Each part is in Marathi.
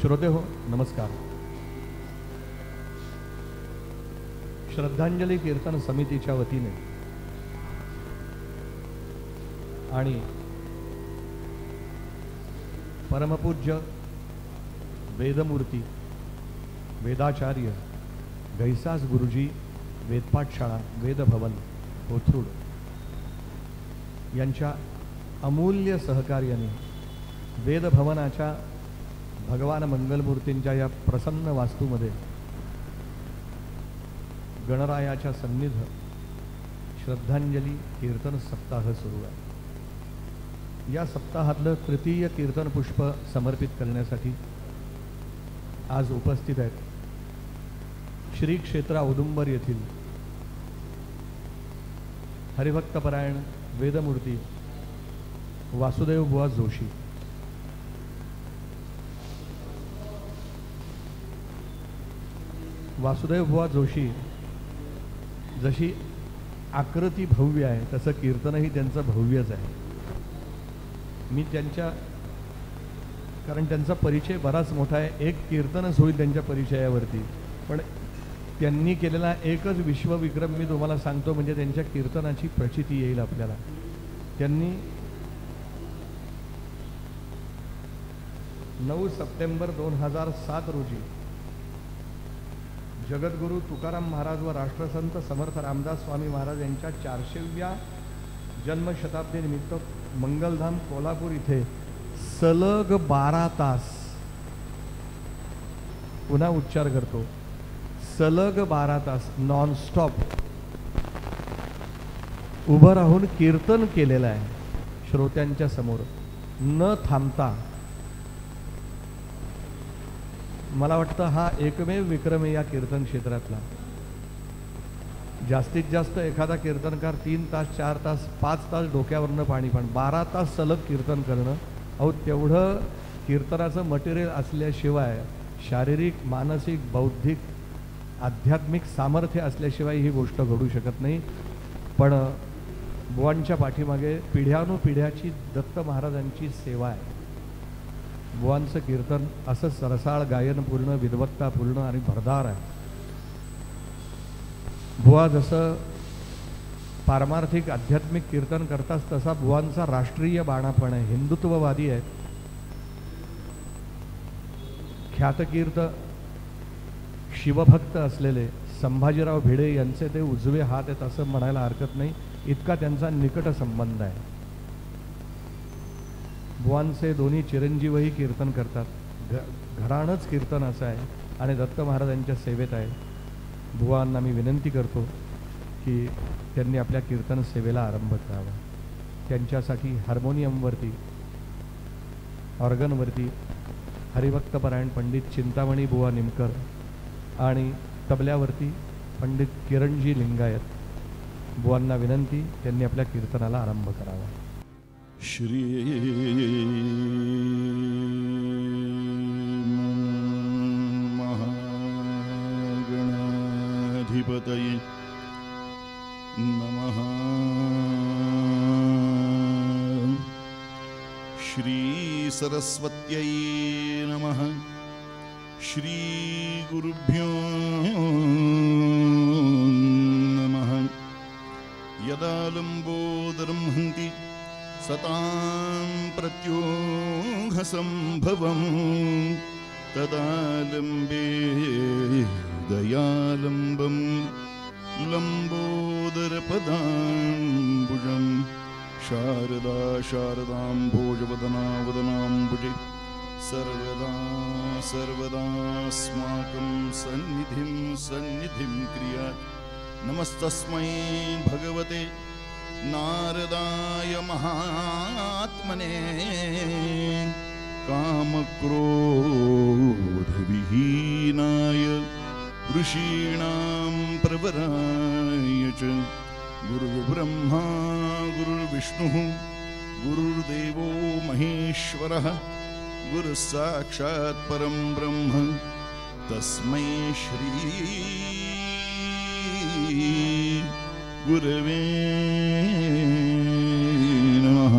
श्रोते हो नमस्कार. श्रद्धांजली कीर्तन समितीच्या वतीने आणि परमपूज्य वेदमूर्ती वेदाचार्य गैसास गुरुजी वेदपाठशाळा वेदभवन कोथरूड यांच्या अमूल्य सहकार्याने वेदभवनाच्या भगवान मंगलमूर्तींच्या या प्रसन्न वास्तूमध्ये गणरायाच्या सन्निध श्रद्धांजली कीर्तन सप्ताह सुरू आहे. या सप्ताहातलं तृतीय कीर्तन पुष्प समर्पित करण्यासाठी आज उपस्थित आहेत श्री क्षेत्र औदुंबर येथील हरिभक्तपरायण वेदमूर्ती वासुदेव बुवा जोशी. वासुदेव बुवा जोशी जशी आकृती भव्य आहे तसं कीर्तनही त्यांचं भव्यच आहे. मी कारण त्यांचा परिचय बराच मोठा आहे. एक कीर्तनच होईल त्यांच्या परिचयावरती, पण त्यांनी केलेला एकच विश्वविक्रम मी तुम्हाला सांगतो, म्हणजे त्यांच्या कीर्तनाची प्रचिती येईल आपल्याला. त्यांनी 9 सप्टेंबर 2007 रोजी जगद्गुरु तुकाराम महाराज व राष्ट्रसंत समर्थ रामदास स्वामी महाराज यांच्या 400व्या जन्मशताब्दी निमित्त मंगलधाम कोल्हापूर इथे सलग 12 तास, पुन्हा उच्चार करतो, सलग 12 तास नॉनस्टॉप उभं राहून कीर्तन केलेलं आहे श्रोत्यांच्या समोर न थांबता. मला वाटतं हा एकमेव विक्रम आहे या कीर्तन क्षेत्रातला. जास्तीत जास्त एखादा कीर्तनकार 3 तास 4 तास 5 तास डोक्यावरनं पाणी, पण 12 तास सलग कीर्तन करणं, अहो तेवढं कीर्तनाचं मटेरियल असल्याशिवाय, शारीरिक मानसिक बौद्धिक आध्यात्मिक सामर्थ्य असल्याशिवाय ही गोष्ट घडू शकत नाही. पण बुवांच्या पाठीमागे पिढ्यानुपिढ्याची दत्त महाराजांची सेवा आहे. बुवांचं कीर्तन असं सरसाळ गायनपूर्ण विद्वत्तापूर्ण आणि भरदार आहे. बुवा जसं पारमार्थिक आध्यात्मिक कीर्तन करतात तसा बुवांचा राष्ट्रीय बाणापण आहे. हिंदुत्ववादी आहेत. ख्यातकीर्त शिवभक्त असलेले संभाजीराव भिडे यांचे ते उजवे हात आहेत असं म्हणायला हरकत नाही, इतका त्यांचा निकट संबंध आहे. बुवांचे दोन्ही चिरंजीवही कीर्तन करतात. घराणंच कीर्तन असं आहे आणि दत्त महाराजांच्या सेवेत आहे. बुवांना मी विनंती करतो की त्यांनी आपल्या कीर्तन सेवेला आरंभ करावा. त्यांच्यासाठी हार्मोनियमवरती ऑर्गनवरती हरिभक्तपरायण पंडित चिंतामणी बुवा निमकर आणि तबल्यावरती पंडित किरणजी लिंगायत. बुवांना विनंती, त्यांनी आपल्या कीर्तनाला आरंभ करावा. श्री महागणाधिपतये नमः. श्री सरस्वत्यै नमः. श्री गुरुभ्यो नमः. यदा लंबोदरं हन्ति सतां प्रत्योघसंभवं तदा लम्बे दयालम्बं लम्बोदरपदाम्बुजं शारदा शारदाम्भोजवदना वदनाम्बुजे सर्वदा सर्वदास्माकं सन्निधिं क्रियात्. नमस्तस्मै भगवते नारदाय महात्मने कामक्रोधविहीनाय ऋषीणां प्रवराय च. गुरुर्ब्रह्मा गुरुर्विष्णुः गुरुर्देवो महेश्वरः गुरुसाक्षात् परं ब्रह्म तस्मै श्री गुरवे नमः.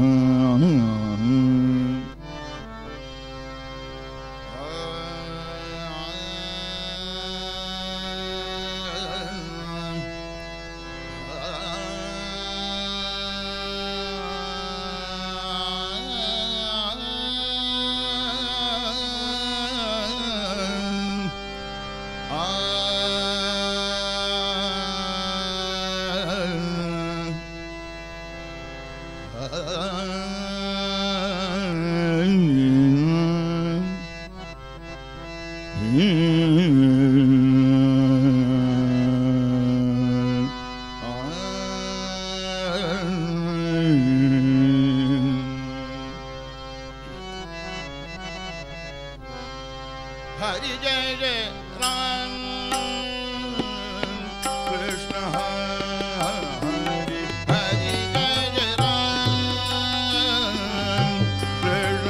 हरि जय जय राम कृष्ण हरि हरि जय जय राम कृष्ण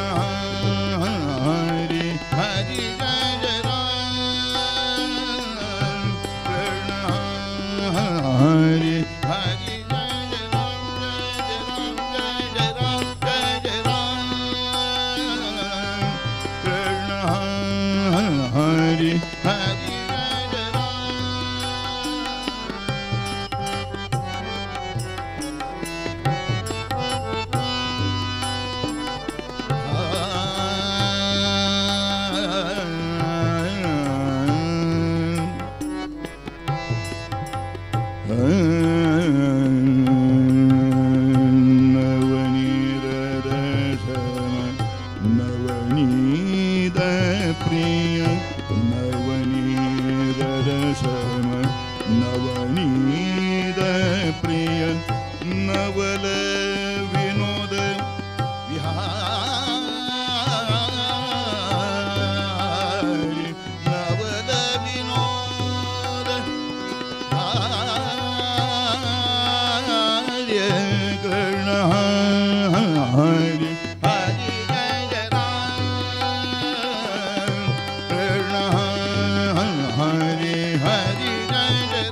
हरि हरि जय जय राम कृष्ण हरि हरि जय जय राम जय जय राम जय जय राम कृष्ण हरि हरि नवनीत प्रिय नवनीत रसम नवनीत प्रिय नवल विनोद विहारी नवल विनोद आर्य कृष्ण हरि हरि जय जय राम कृष्ण हरि हरि जय जय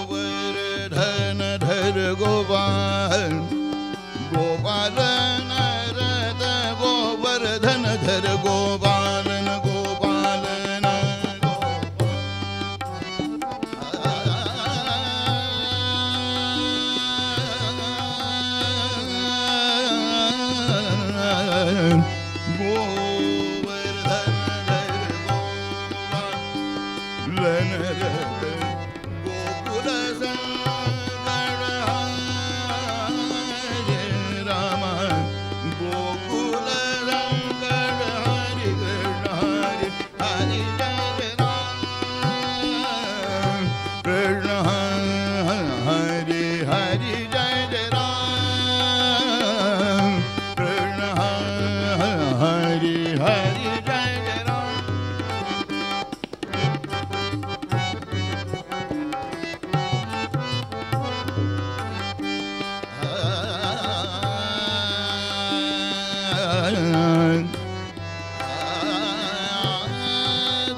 गोवर्धन धर गोपाल गोपाल नरद गोवर्धन धर गोपालन गोपालन गोवर्धन धर गोपालन रद गोकुल संगण हरे राम गोकुल संगण हरि कृष्ण हरि हरि जय राम कृष्ण हरि हरि जय राम कृष्ण हरि हरि जय राम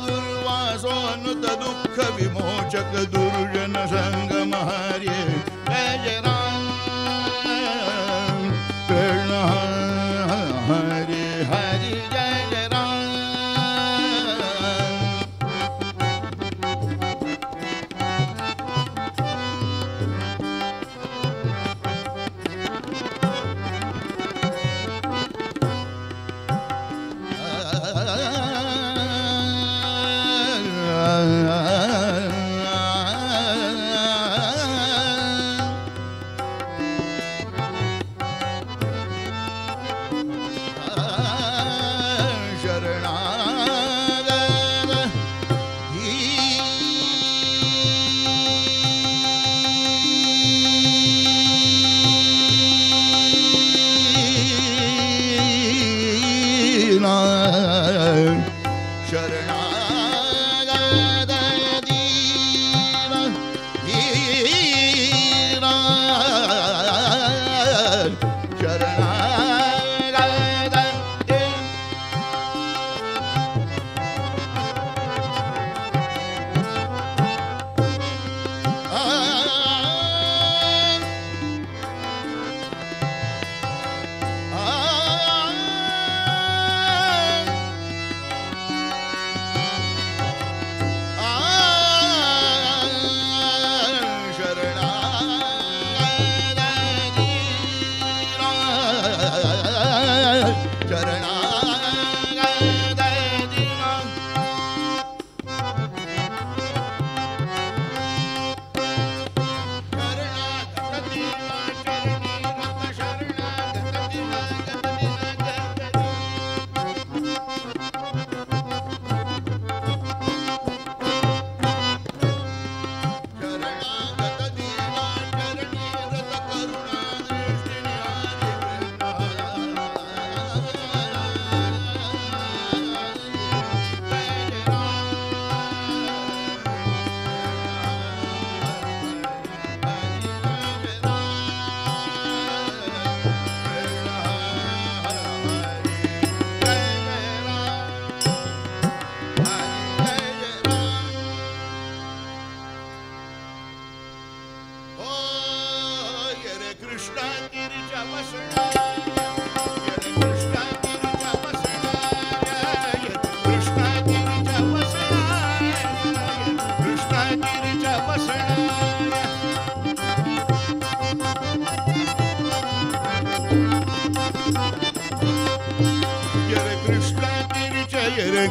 दुर्वासोनुत दुःख विमोचक दुर्जन संगम हरे जय जय राम कृष्ण हरि हरि जय जय राम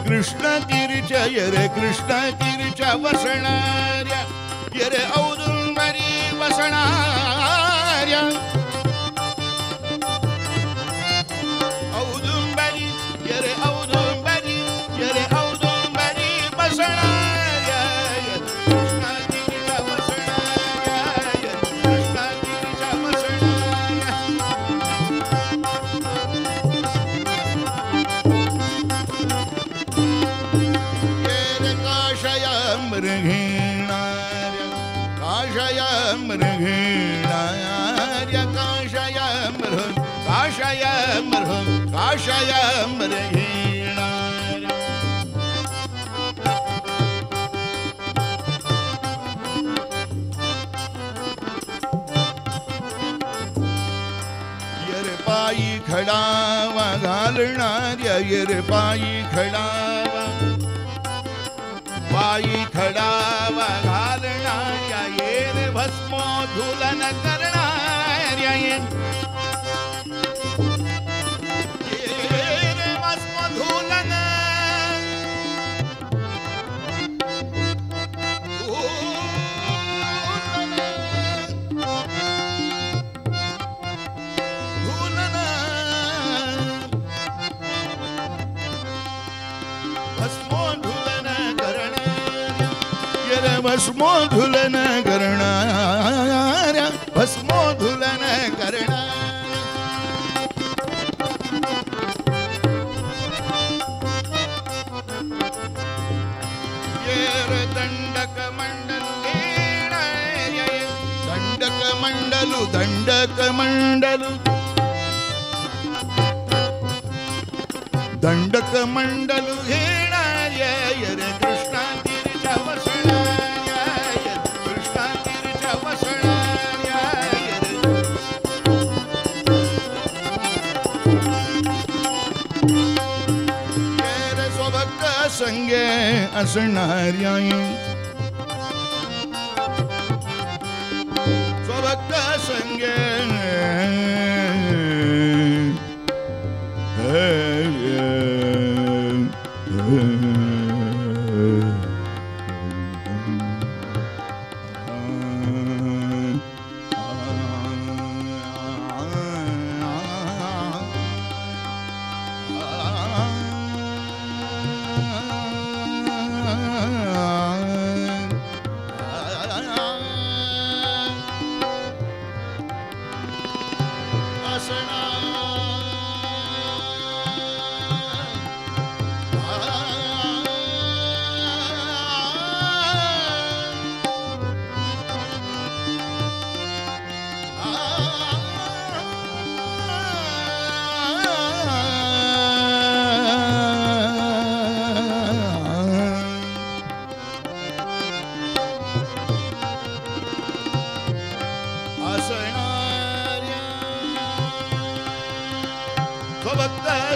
कृष्णगिरीच्या रे कृष्णगिरीच्या वसणाऱ्या ये रे औदुंबरी वसणाऱ्या औदुंबरी ये रे औदुंबरी ये रे औदुंबरी वसणाऱ्या कृष्णगिरीच्या वसणाऱ्या कृष्णगिरीच्या वसणाऱ्या मृगीणार्य काशय मृगीणार्य यर पायी खडावा घालणार्या यर पायी खडावा पायी खडावा घालणाऱ्या येर भस्मोधूलन करणाऱ्या येर भस्मोधूलन भस्मोधूलन करणाऱ्या भस्मोधूलन करणाऱ्या येर दंडक मंडल घेणाऱ्या दंडक मंडलू दंडक मंडलू दंडक मंडलू घेणाऱ्या येर कृष्णागिरीच्या वसणाऱ्या कृष्णागिरीच्या वसणाऱ्या येर स्वभक्त संगे असणाऱ्या स्वभक्त संगे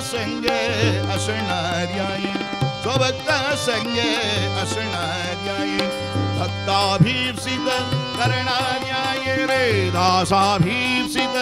संगे असणाऱ्या स्वभक्त संगे असणाऱ्या भक्ताभीप्सित करणाऱ्या रे दासाभीप्सित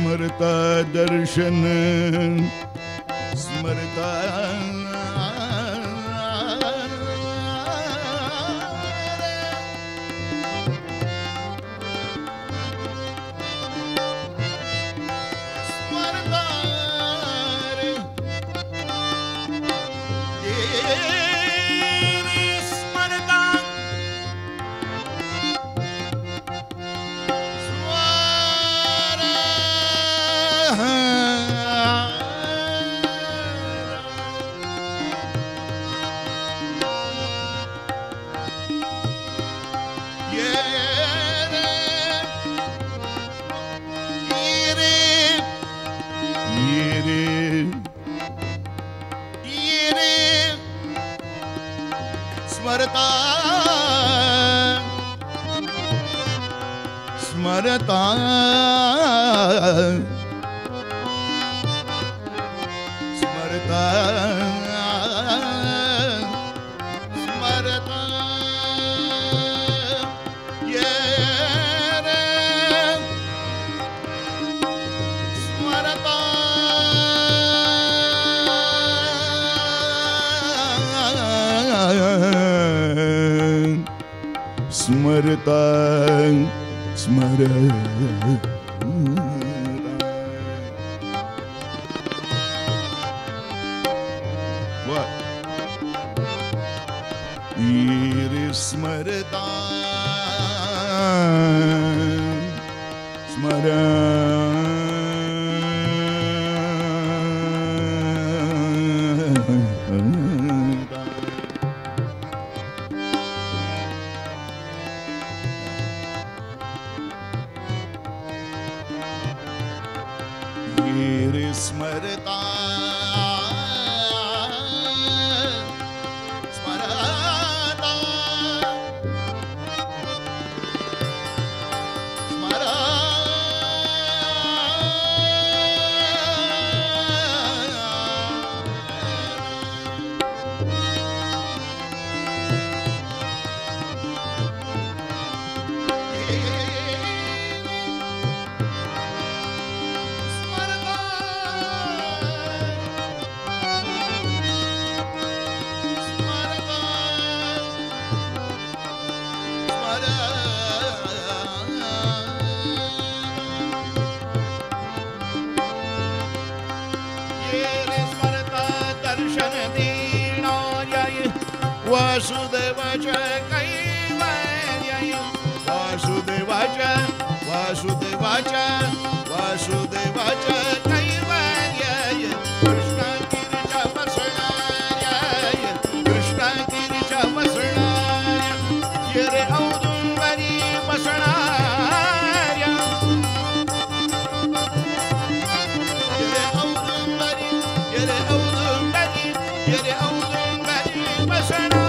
स्मरता दर्शन स्मरता स्मरता स्मरता स्मरता स्मरता ये रे स्मरता स्मरता स्मरता What? Ire स्मरता रे स्मरता स्मरता वासुदेवाच्या कैवल्य वासुदेवाच्या वासुदेवाच्या वासुदेवाच्या कैवल्य कृष्णागिरीच्या वसणाऱ्या कृष्णागिरीच्या वसणाऱ्या ये रे औदुंबरी वसणाऱ्या ये रे औदुंबरी ये रे औदुंबरी ये रे औदुंबरी वसणाऱ्या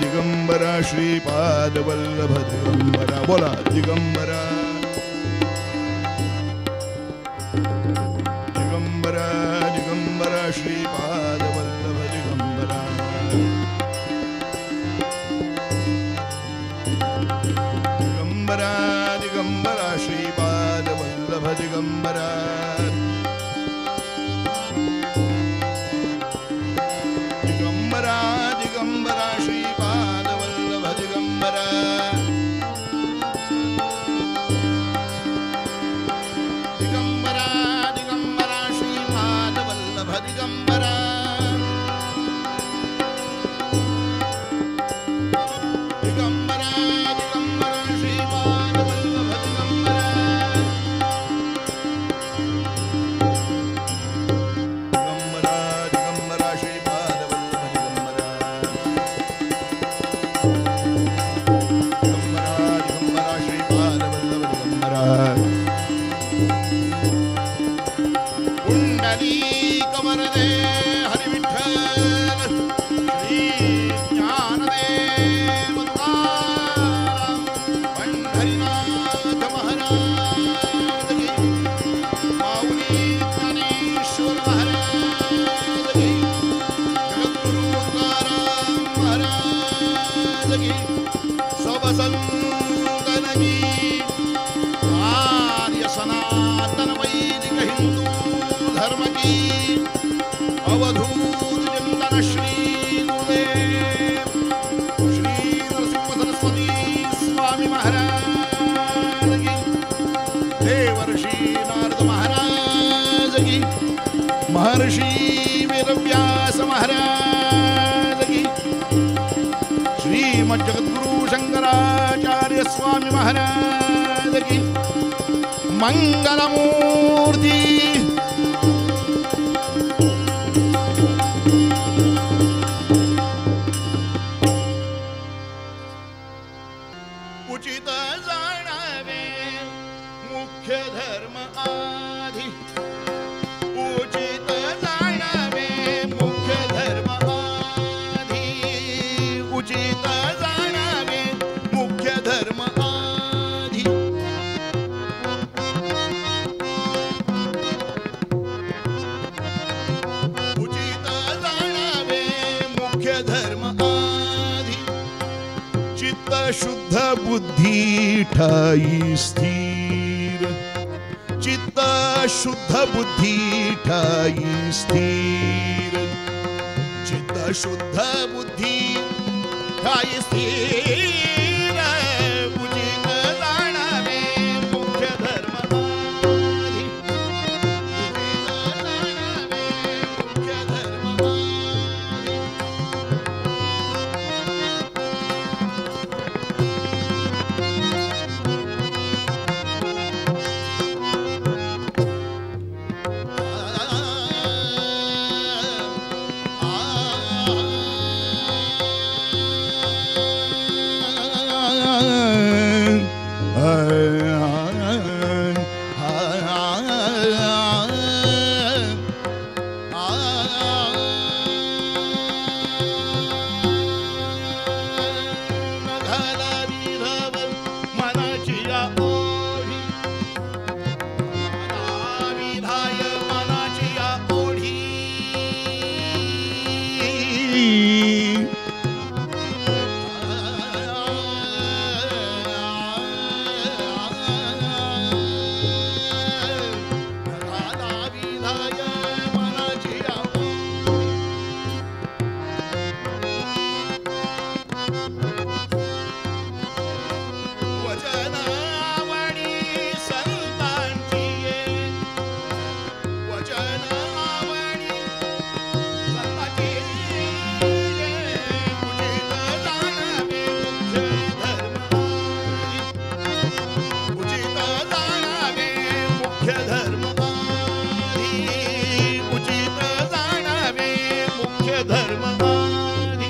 दिगंबरा श्रीपाद वल्लभ दिगंबरा बोला दिगंबरा दिगंबरा दिगंबरा श्रीपाद वल्लभ दिगंबरा दिगंबरा दिगंबरा श्रीपाद वल्लभ दिगंबरा दिगंबरा दिगंबरा श्रीपाद वल्लभ दिगंबरा दिगंबरा दिगंबरा श्रीपाद वल्लभ दिगंबरा दिगंबरा दिगंबरा श्रीपाद वल्लभ दिगंबरा की आर्य सनातन वैदिक हिंदू धर्म की अवधूत चिंतन श्री गुरुदेव श्री नरसिंह सरस्वती स्वामी महाराज की देवर्षि नारद महाराज की महर्षि वेदव्यास महाराज की श्रीमद जगद्गुरु शंकराचार्य स्वामी महाराज की मंगलमूर्ति। उचित जाणावे मुख्य धर्म आधी उचित जाणावे मुख्य धर्म आधी उचित जाणावे मुख्य धर्म आधी उचित जाणावे मुख्य धर्म आधी चित्त शुद्ध बुद्धी ठाई स्थिर चित्त शुद्ध बुद्धी ठाई स्थिर चित्त शुद्ध बुद्धी ठाई स्थिर उचित जाणावे मुख्य धर्म आधी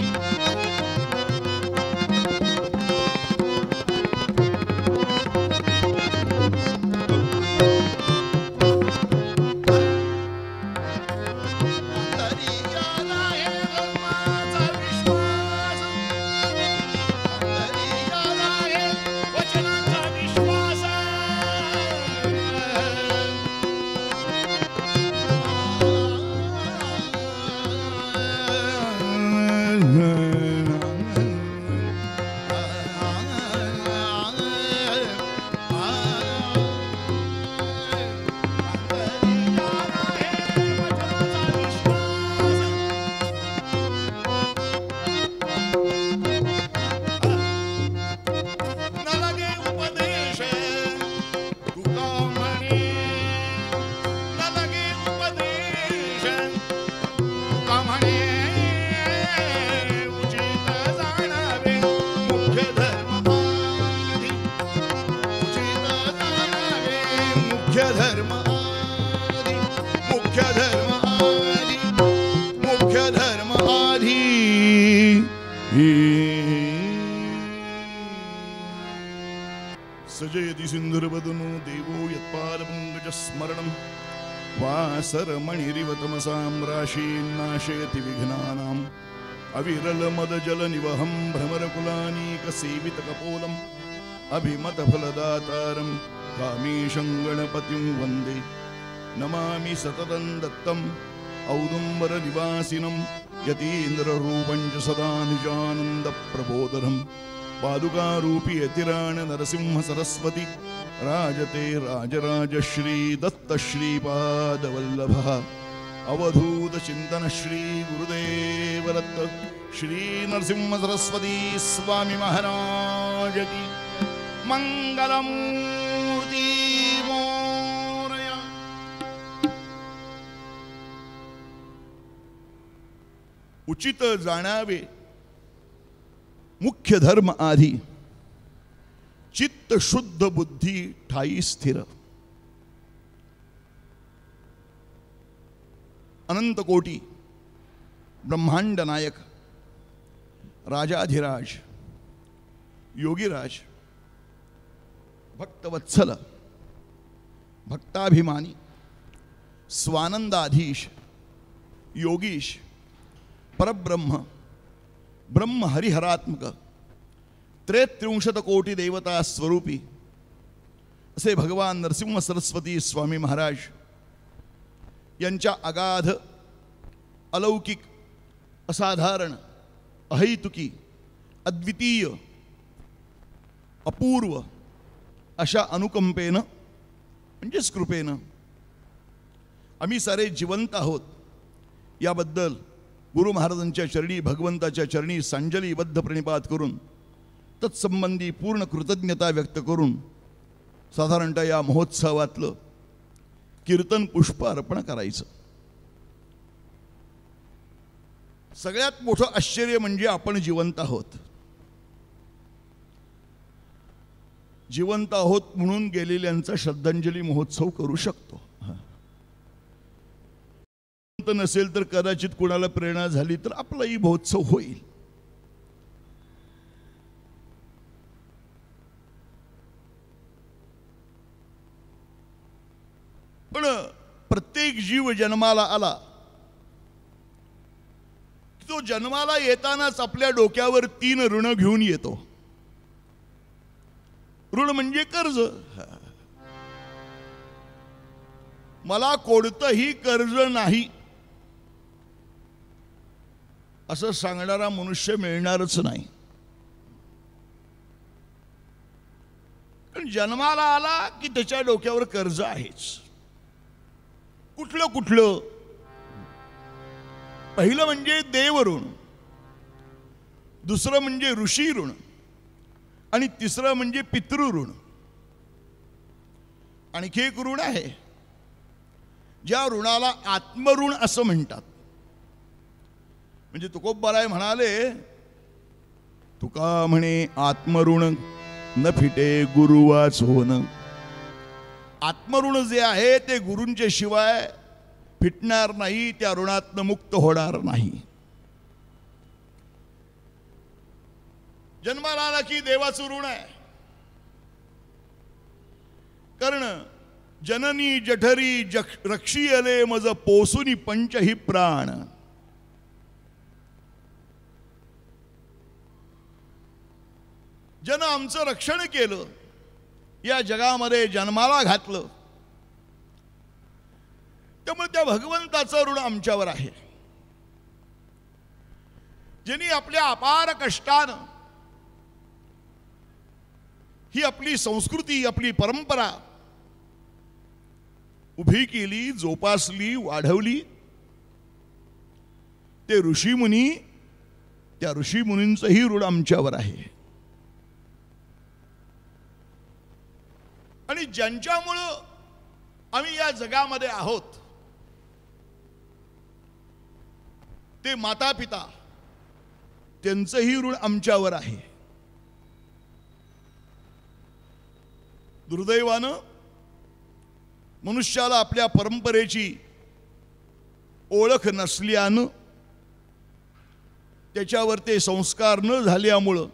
उचित जाणावे मुख्य धर्म आधी सजयति सिन्धुर्वदनो देवो यत्पादपङ्कजस्मरणं वासरमणिरिव तमसां राशीन्नाशयति विघ्नानाम् अविरलमदजलनिवहं भ्रमरकुलानीकसेवितकपोलम् अभिमतफलदातारं कामीशं गणपतिं वन्दे नमामि सततं दत्तम् औदुम्बरनिवासिनं यतीन्द्ररूपं च सदा निजानन्दप्रबोधनम् पादुकारूपी यतिराण नरसिंह सरस्वती राजते राजराज श्री दत्त श्रीपादवल्लभ अवधूत चिंतन श्री गुरुदेव दत्त श्री नरसिंह सरस्वती स्वामी महाराज की मंगलमूर्ती मोरया। उचित जाणावे मुख्य धर्म आधी चित्त शुद्ध बुद्धी ठाई स्थिर। अनंत कोटी ब्रह्मांड नायक राजाधिराज योगीराज भक्तवत्सल भक्ताभिमानी स्वानंदाधीश योगीश परब्रह्म ब्रह्म हरिहरात्मक 33 कोटी देवता स्वरूपी असे भगवान नरसिंह सरस्वती स्वामी महाराज यांच्या अगाध अलौकिक असाधारण अहैतुकी अद्वितीय अपूर्व अशा अनुकंपेनं म्हणजेच कृपेनं आम्ही सारे जिवंत आहोत याबद्दल गुरु महाराजांच्या चरणी भगवंताच्या चरणी सांजलीबद्ध प्रणिपात करून तत्संबंधी पूर्ण कृतज्ञता व्यक्त करून साधारणतः या महोत्सवातलं कीर्तन पुष्प अर्पण करायचं। सगळ्यात मोठं आश्चर्य म्हणजे आपण जिवंत आहोत। जिवंत आहोत म्हणून गेलेल्यांचा श्रद्धांजली महोत्सव करू शकतो। नसेल तर कदाचित कुणाला प्रेरणा झाली तर आपलाही महोत्सव होईल। पण प्रत्येक जीव जन्माला आला तो जन्माला येतानाच आपल्या डोक्यावर 3 ऋण घेऊन येतो। ऋण म्हणजे कर्ज। मला कोणतंही कर्ज नाही असं सांगणारा मनुष्य मिळणारच नाही। पण जन्माला आला की त्याच्या डोक्यावर कर्ज आहेच। कुठलं कुठलं? पहिलं म्हणजे देव ऋण, दुसरं म्हणजे ऋषी ऋण आणि तिसरं म्हणजे पितृ ऋण। आणखी एक ऋण आहे ज्या ऋणाला आत्मऋण असं म्हणतात। म्हणजे तुकोबाराय म्हणाले, तुका म्हणे आत्मऋण न फिटे गुरुवाच होन। आत्मऋण जे आहे ते गुरूंच्या शिवाय फिटणार नाही, त्या ऋणातनं मुक्त होणार नाही। जन्माला आला की देवाचं ऋण आहे। कारण जननी जठरी रक्षीयले मज पोसुनी पंचही प्राण। जन आमचं रक्षण केलं, या जगामध्ये जन्माला घातलं, त्यामुळे त्या भगवंताचं ऋण आमच्यावर आहे। ज्यांनी आपल्या अपार कष्टानं ही आपली संस्कृती आपली परंपरा उभी केली, जोपासली, वाढवली, ते ऋषीमुनी, त्या ऋषीमुनींचंही ऋण आमच्यावर आहे। आणि ज्यांच्यामुळं आम्ही या जगामध्ये आहोत ते माता पिता, त्यांचंही ऋण आमच्यावर आहे। दुर्दैवानं मनुष्याला आपल्या परंपरेची ओळख नसल्यानं, त्याच्यावर ते संस्कार न झाल्यामुळं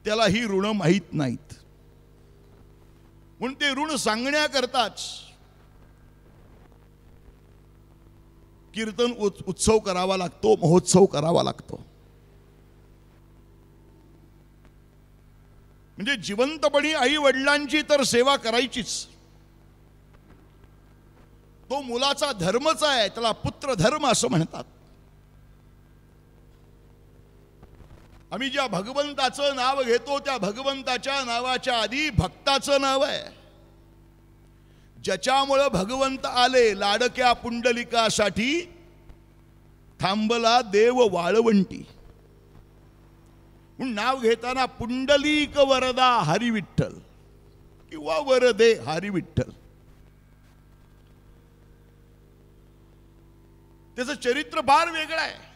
त्याला ही ऋण माहीत नाहीत। म्हणून ते ऋण सांगण्याकरताच कीर्तन उत्सव करावा लागतो, महोत्सव करावा लागतो। म्हणजे जिवंतपणी आई वडिलांची तर सेवा करायचीच, तो मुलाचा धर्मच आहे, त्याला पुत्र धर्म असं म्हणतात। आम्ही ज्या भगवंताचं नाव घेतो त्या भगवंताच्या नावाच्या आधी भक्ताचं नाव आहे, ज्याच्यामुळे भगवंत आले. लाडक्या पुंडलिकासाठी थांबला देव वाळवंटी. म्हणून नाव घेताना पुंडलिक वरदा हरी विठ्ठल किंवा वरदे हरी विठ्ठल. त्याचं चरित्र फार वेगळं आहे.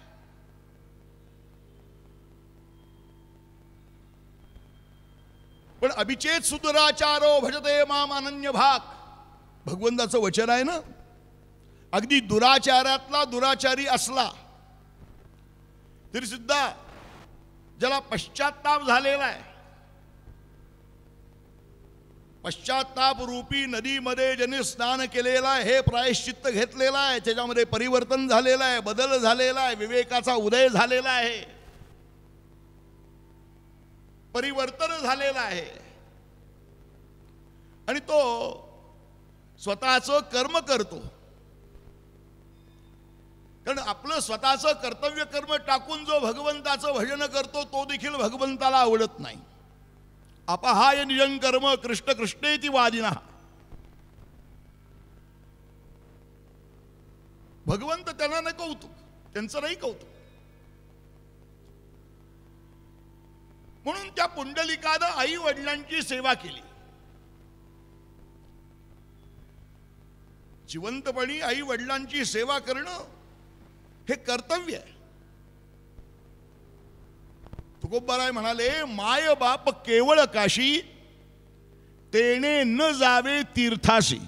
पण अभिचेत सुदुराचारो भजते माम अनन्य भाग, भगवंताचं वचन आहे ना. अगदी दुराचारातला दुराचारी असला तरी सुद्धा ज्याला पश्चाताप झालेला आहे, पश्चाताप रूपी नदीमध्ये ज्याने स्नान केलेला आहे, हे प्रायश्चित्त घेतलेला आहे, त्याच्यामध्ये परिवर्तन झालेलं आहे, बदल झालेला आहे, विवेकाचा उदय झालेला आहे, परिवर्तन झालेलं आहे. आणि तो स्वतःचं कर्म करतो. कारण आपलं स्वतःचं कर्तव्य कर्म टाकून जो भगवंताचं भजन करतो तो देखील भगवंताला आवडत नाही. अपहाय निजं कर्म कृष्ण कृष्णेति वादिना. भगवंत त्यांना नाही कौतुक, त्यांचं नाही कौतुक. म्हणून त्या पुंडलिकानं आई वडिलांची सेवा केली. जिवंतपणी आई वडिलांची सेवा करणं हे कर्तव्य आहे. तुकोबाराय म्हणाले, माय बाप केवळ काशी तेने न जावे तीर्थाशी.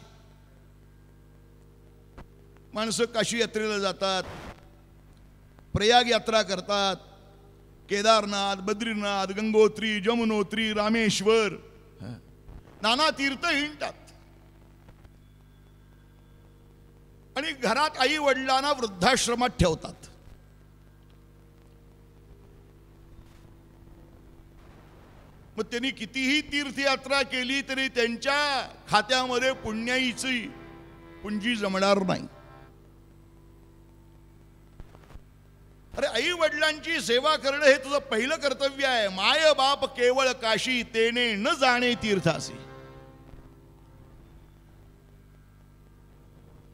माणसं काशी यात्रेला जातात, प्रयाग यात्रा करतात, केदारनाथ, बद्रीनाथ, गंगोत्री, जमुनोत्री, रामेश्वर, नाना तीर्थ हिंडतात. आणि घरात आई वडिलांना वृद्धाश्रमात ठेवतात. मग त्यांनी कितीही तीर्थयात्रा केली तरी त्यांच्या खात्यामध्ये पुण्याईची पुंजी जमणार नाही. अरे आई वडिलांची सेवा करणं हे तुझं पहिलं कर्तव्य आहे. माय बाप केवळ काशी तेने न जाणे तीर्थासी.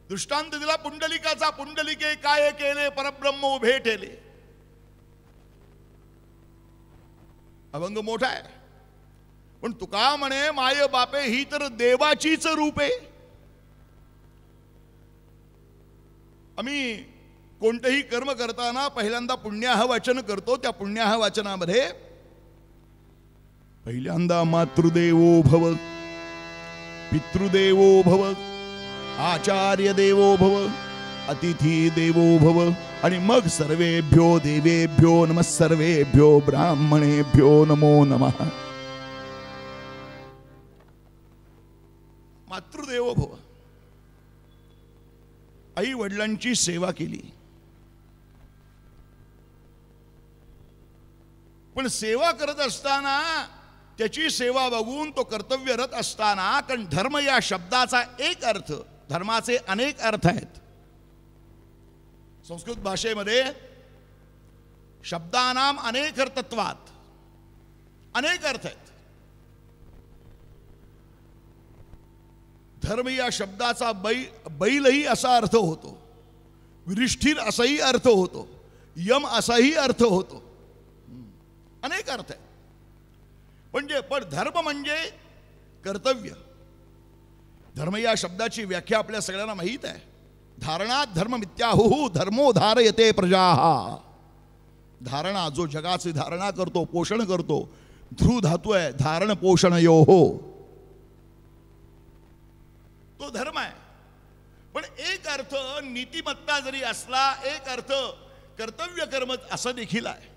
दृष्टांत दिला पुंडलिकाचा. पुंडलिके काय केले परब्रह्म उभे ठेले. अभंग मोठा आहे, पण तुका म्हणे माय बापे ही तर देवाचीच रूप आहे. आम्ही कोणतेही कर्म करताना पहिल्यांदा पुण्याह वाचन करतो. त्या पुण्याह वाचनामध्ये पहिल्यांदा मातृदेवो भव, पितृदेवो भव, आचार्य देवो भव, अतिथी देवो भव, आणि मग सर्वेभ्यो देवेभ्यो नमः सर्वेभ्यो ब्राह्मणेभ्यो नमो नमः. मातृदेवो भव, आई वडिलांची सेवा केली. पण सेवा करत असताना त्याची सेवा बघून तो कर्तव्यरत असताना, कारण धर्म या शब्दाचा एक अर्थ, धर्माचे अनेक अर्थ आहेत. संस्कृत भाषेमध्ये शब्दानाम अनेक अर्थत्वात, अनेक अर्थ आहेत. धर्म या शब्दाचा बैलही असा अर्थ होतो, युधिष्ठिर असाही अर्थ होतो, यम असाही अर्थ होतो, अनेक अर्थ आहे. पण धर्म म्हणजे कर्तव्य. धर्म या शब्दाची व्याख्या आपल्या सगळ्यांना माहीत आहे. धारणात धर्म मित्याहुः धर्मो धारयते प्रजाः. धारणा, जो जगाची धारणा करतो, पोषण करतो, ध्रुव धातू आहे, धारण पोषणयोः, तो धर्म आहे. पण एक अर्थ नीतिमत्ता जरी असला, एक अर्थ कर्तव्य कर्म असं देखील आहे.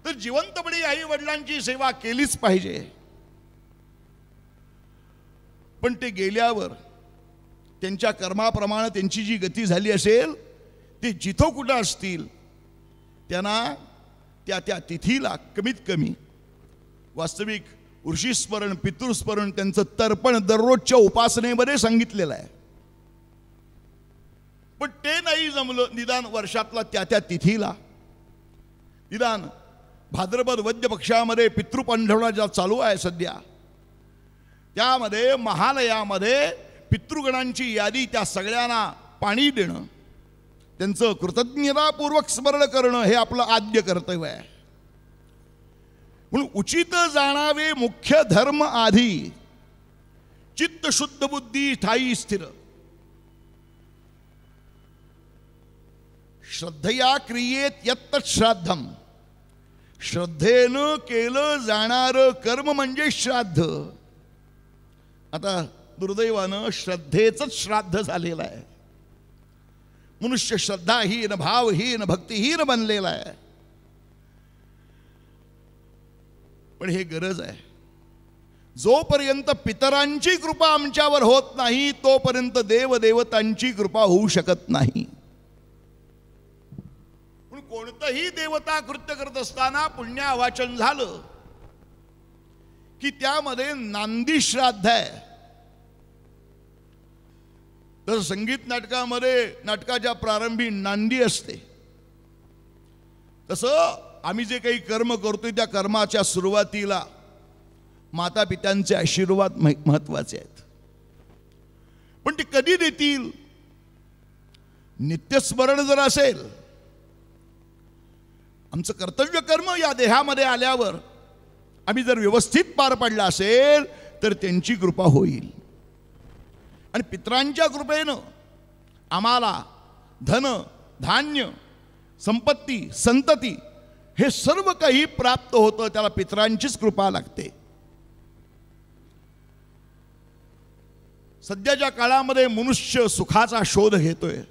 तर जिवंतपणी आई वडिलांची सेवा केलीच पाहिजे. पण ते गेल्यावर त्यांच्या कर्माप्रमाणे त्यांची जी गती झाली असेल, ते जिथं कुठं असतील त्यांना त्या त्या तिथीला कमीत कमी वास्तविक ऋषीस्मरण, पितृस्मरण, त्यांचं तर्पण दररोजच्या उपासनेमध्ये सांगितलेलं आहे. पण ते नाही जमलं, निदान वर्षातला त्या तिथीला, निदान भाद्रपद वद्य पक्षामध्ये पितृपंढरवडा ज्या चालू आहे सध्या, त्यामध्ये महालयामध्ये पितृगणांची यादी, त्या सगळ्यांना पाणी देणं, त्यांचं कृतज्ञतापूर्वक स्मरण करणं हे आपलं आद्य कर्तव्य आहे. म्हणून उचित जाणावे मुख्य धर्म आधी, चित्त शुद्ध बुद्धी ठाई स्थिर, श्रद्धया क्रियेत यत्त श्राद्धम, श्रद्धेनं केलं जाणारं कर्म म्हणजे श्राद्ध. आता दुर्दैवानं श्रद्धेचंच श्राद्ध झालेलं आहे. मनुष्य श्रद्धाहीन, भावहीन, भक्तिहीन बनलेला आहे. पण हे गरज आहे, जोपर्यंत पितरांची कृपा आमच्यावर होत नाही तोपर्यंत देवदेवतांची कृपा होऊ शकत नाही. कोणतंही देवता कृत्य करत असताना पुण्यावाचन झालं की त्यामध्ये नांदी श्राद्ध आहे. तर संगीत नाटकामध्ये नाटकाच्या प्रारंभी नांदी असते, तसं आम्ही जे काही कर्म करतोय त्या कर्माच्या सुरुवातीला माता पित्यांचे आशीर्वाद महत्वाचे आहेत. पण ते कधी देतील? नित्यस्मरण जर असेल, आमचं कर्तव्य कर्म या देहामध्ये आल्यावर आम्ही जर व्यवस्थित पार पाडला असेल तर त्यांची कृपा होईल. आणि पितरांच्या कृपेनं आम्हाला धन, धान्य, संपत्ती, संतती हे सर्व काही प्राप्त होतं. त्याला पितरांचीच कृपा लागते. सध्याच्या काळामध्ये मनुष्य सुखाचा शोध घेतोय,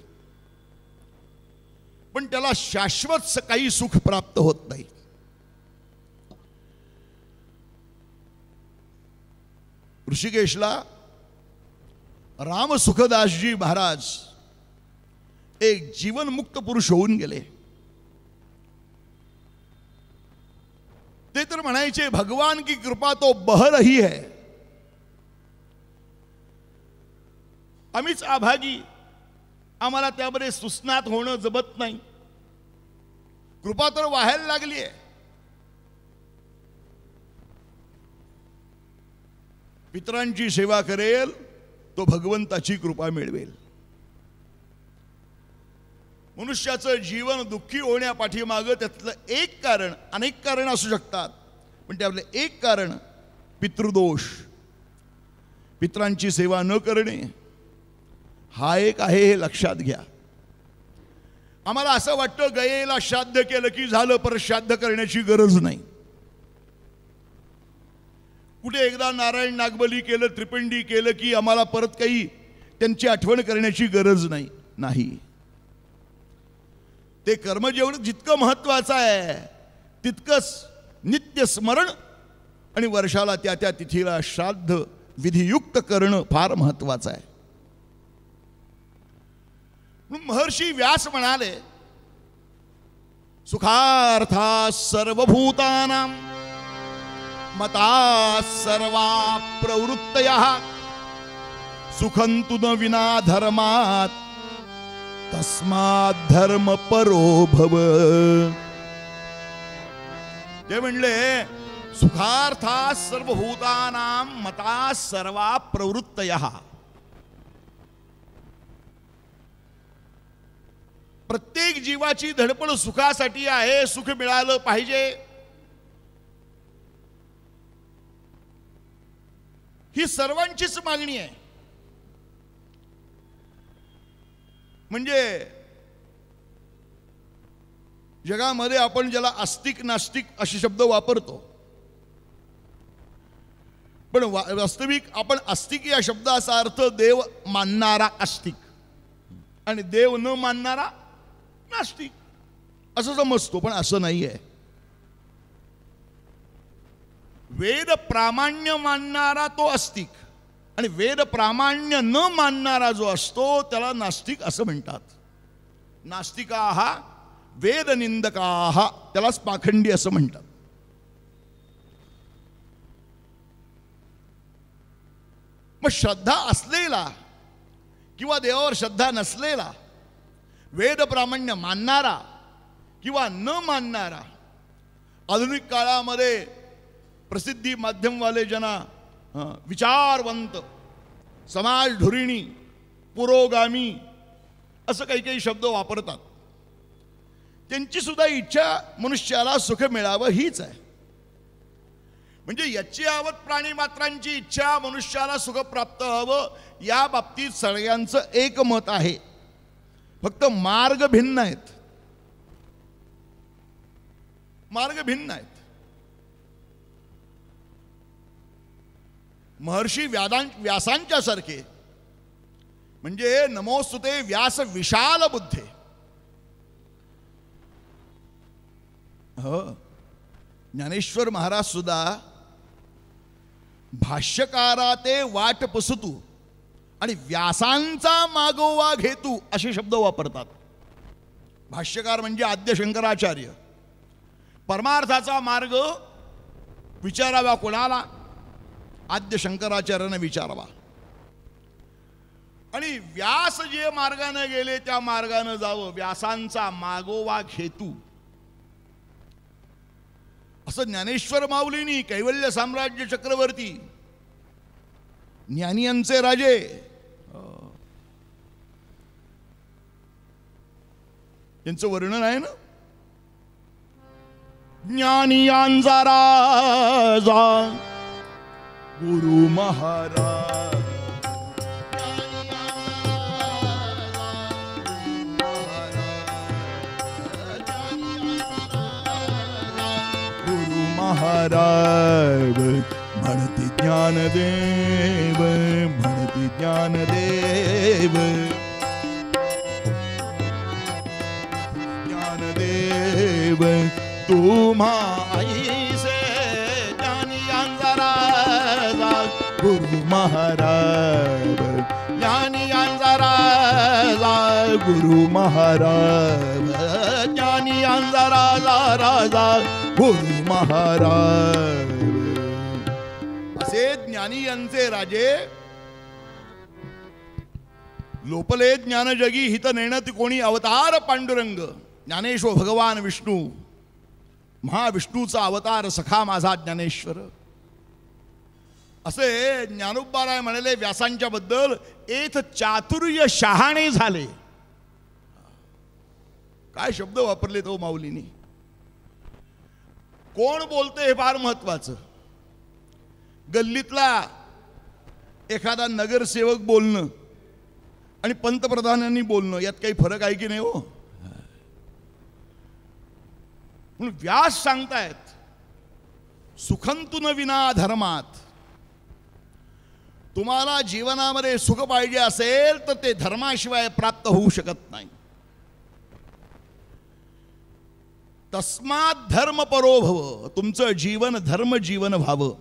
पण त्याला शाश्वत काही सुख प्राप्त होत नाही. ऋषिकेशला राम सुखदासजी महाराज एक जीवनमुक्त पुरुष होऊन गेले. ते तर म्हणायचे भगवान की कृपा तो बह रही है, आम्हीच आभागी, आम्हाला त्यामध्ये सुस्नात होणं जमत नाही. कृपा तर वाहायला लागली आहे. पितरांची सेवा करेल तो भगवंताची कृपा मिळवेल. मनुष्याचं जीवन दुःखी होण्यापाठीमागं त्यातलं एक कारण, अनेक कारण असू शकतात, पण त्यातलं एक कारण पितृदोष, पितरांची सेवा न करणे हा एक आहे, हे लक्षात घ्या. आम्हाला असं वाटतं गयेला श्राद्ध केलं की झालं, परत श्राद्ध करण्याची गरज नाही. कुठे एकदा नारायण नागबली केलं, त्रिपिंडी केलं की आम्हाला परत काही त्यांची आठवण करण्याची गरज नाही. नाही, ते कर्म जेवढं जितकं महत्वाचं आहे तितकंच नित्य स्मरण आणि वर्षाला त्या तिथीला श्राद्ध विधियुक्त करणं फार महत्वाचं आहे. महर्षी व्यास म्हणाले, सुखार्था सर्वभूतानां मता सर्वा प्रवृत्तयः सुखंतु न विना धर्मात् तस्मात् धर्म परो भव. ते म्हणले सुखार्था सर्वभूतानां मता सर्वा प्रवृत्तयः. प्रत्येक जीवाची धडपड सुखासाठी आहे, सुख मिळालं पाहिजे ही सर्वांचीच मागणी आहे. म्हणजे जगामध्ये आपण ज्याला आस्तिक नास्तिक असे शब्द वापरतो, पण वास्तविक आपण आस्तिक या शब्दाचा अर्थ देव मानणारा आस्तिक आणि देव न मानणारा नास्तिक असं समजतो, पण असं नाही आहे. वेद प्रामाण्य मानणारा तो आस्तिक आणि वेद प्रामाण्य न मानणारा जो असतो त्याला नास्तिक असं म्हणतात. नास्तिकाः वेद निंदकाः, त्यालाच पाखंडी असं म्हणतात. मग श्रद्धा असलेला किंवा देवावर श्रद्धा नसलेला वेद प्रामाण्य मानणारा किंवा न मानणारा, आधुनिक काळामध्ये प्रसिद्धी माध्यमवाले ज्यांना विचारवंत, समाज धुरिणी, पुरोगामी असं काही काही शब्द वापरतात, त्यांची सुद्धा इच्छा मनुष्याला सुख मिळावं हीच आहे. म्हणजे याची आवत प्राणी मात्रांची इच्छा मनुष्याला सुख प्राप्त व्हावं, या बाबतीत सगळ्यांचं एक मत आहे. फक्त मार्ग भिन्न आहेत, मार्ग भिन्न आहेत. महर्षी व्यासांच्या सारखे, म्हणजे नमोस्तुते व्यास विशाल बुद्धे. हो, ज्ञानेश्वर महाराज सुद्धा भाष्यकारा ते वाट पुसतू आणि व्यासांचा मागोवा घेतू असे शब्द वापरतात. भाष्यकार म्हणजे आद्य शंकराचार्य. परमार्थाचा मार्ग विचारावा कोणाला? आद्य शंकराचार्याने विचारावा. आणि व्यास जे मार्गाने गेले त्या मार्गाने जावं, व्यासांचा मागोवा घेतू असं ज्ञानेश्वर माऊलींनी, कैवल्य साम्राज्य चक्रवर्ती, ज्ञानियांचे राजे, त्यांचं वर्णन आहे ना. ज्ञानियांचा राजा गुरु महाराज, गुरु महाराज म्हणती ज्ञानदेव, म्हणती ज्ञानदेव, ज्ञानदेव तुम्हा ऐसे ज्ञानियांचा राजा गुरु महाराज, ज्ञानियांचा राजा गुरु महाराज, ज्ञानियांचा राजा राजा गुरु महाराज. असे ज्ञानियांचे राजे लोपले ज्ञानजगी, हित नेणत कोणी अवतार पांडुरंग. ज्ञानेश्वर भगवान विष्णू, महाविष्णूचा अवतार सखा माझा ज्ञानेश्वर. असे ज्ञानोबाराय म्हणाले व्यासांच्या बद्दल, एथ चातुर्य शहाणे झाले. काय शब्द वापरले तो माऊलींनी. कोण बोलते हे फार महत्वाचं. गल्लीतला एखादा नगरसेवक बोलणं आणि पंतप्रधानांनी बोलणं यात काही फरक आहे की नाही हो. म्हणून व्यास सांगतायत, सुखंतु न विना धर्मात. तुम्हाला जीवनामध्ये सुख पाहिजे असेल तर ते धर्माशिवाय प्राप्त होऊ शकत नाही. तस्मात् धर्म परो भव, तुमचं जीवन धर्म जीवन व्हावं.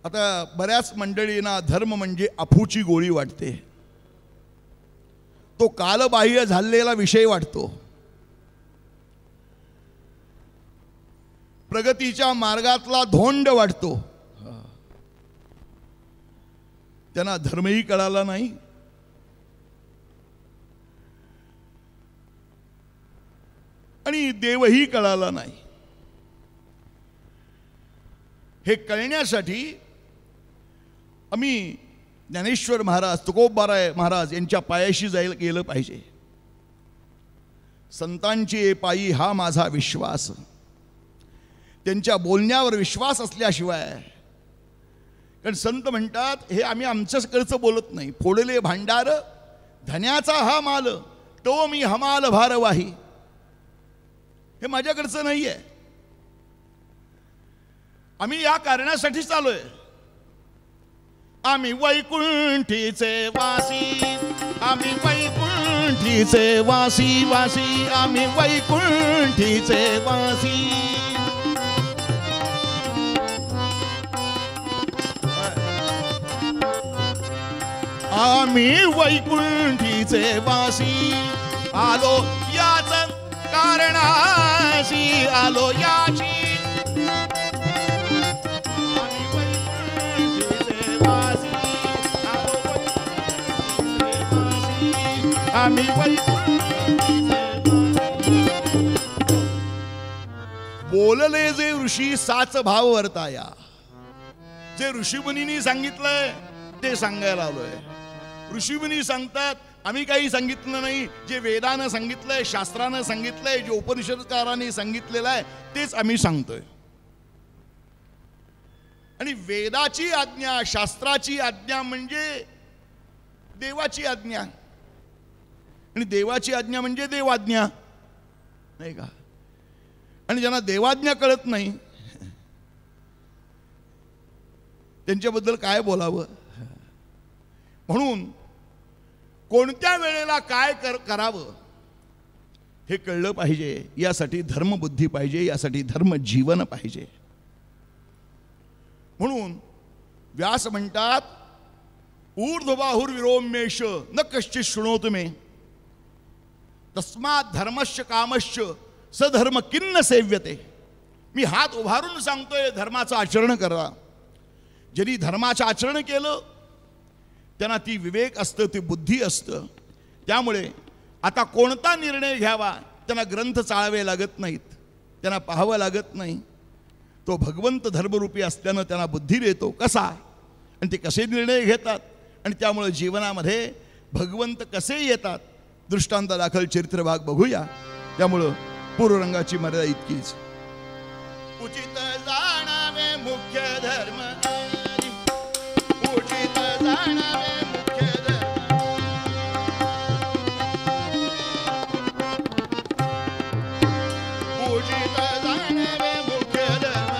आता बऱ्याच मंडळींना धर्म म्हणजे अफूची गोळी वाटते, तो कालबाह्य झालेला विषय वाटतो. प्रगतीच्या मार्गातला धोंड वाटतो. त्यांना धर्मही कळाला नाही, आणि देवही कळाला नाही. हे कळण्यासाठी आम्ही ज्ञानेश्वर महाराज, तुकोबाराय महाराज यांच्या पायाशी जायला गेलं पाहिजे. संतांची पायी हा माझा विश्वास. त्यांच्या बोलण्यावर विश्वास असल्याशिवाय, कारण संत म्हणतात हे आम्ही आमच्याकडचं बोलत नाही. फोडले भांडार धन्याचा हा माल, तो मी हमाल भारवाही. हे माझ्याकडचं नाही आहे. आम्ही या कारणासाठी चालोय. आम्ही वैकुंठीचे वासी, आम्ही वैकुंठीचे वासी, वासी आम्ही वैकुंठीचे वासी. आम्ही वैकुंठीचे वासी, आलो याच कारणासी, आलो याची. बोलले जे ऋषी साच भाव वर्ताया. जे ऋषीमुनींनी सांगितलंय ते सांगायला आलोय. ऋषीमुनी सांगतात, आम्ही काही सांगितलं नाही. जे वेदानं सांगितलंय, शास्त्रानं सांगितलंय, जे उपनिषदकारांनी सांगितलेलं आहे तेच आम्ही सांगतोय. आणि वेदाची आज्ञा, शास्त्राची आज्ञा म्हणजे देवाची आज्ञा. आणि देवाची आज्ञा म्हणजे देवाज्ञा, नाही का? आणि ज्यांना देवाज्ञा कळत नाही त्यांच्याबद्दल काय बोलावं. म्हणून कोणत्या वेळेला काय करावं हे कळलं पाहिजे. यासाठी धर्मबुद्धी पाहिजे, यासाठी धर्मजीवन पाहिजे. म्हणून व्यास म्हणतात, ऊर्ध्वबाहुर्विरोम्येष न कश्चित् शृणोतु मे तस्मात् धर्मश्च कामश्च सधर्म किन्न सेव्यते. मी हात उभारून सांगतोय, धर्माचं आचरण करा. ज्यांनी धर्माचं आचरण केलं त्यांना ती विवेक असतं, ती बुद्धी असतं. त्यामुळे आता कोणता निर्णय घ्यावा त्यांना ग्रंथ चाळावे लागत नाहीत, त्यांना पाहावं लागत नाही. तो भगवंत धर्मरूपी असल्यानं त्यांना बुद्धी देतो. कसा आणि ते कसे निर्णय घेतात आणि त्यामुळे जीवनामध्ये भगवंत कसे येतात, दृष्टांतादाखल चरित्रभाग बघूया. त्यामुळं पूर्वरंगाची मर्यादा इतकीच. उचित जाणावे मुख्य धर्म, उचित जाणावे मुख्य धर्म, उचित जाणावे मुख्य धर्म,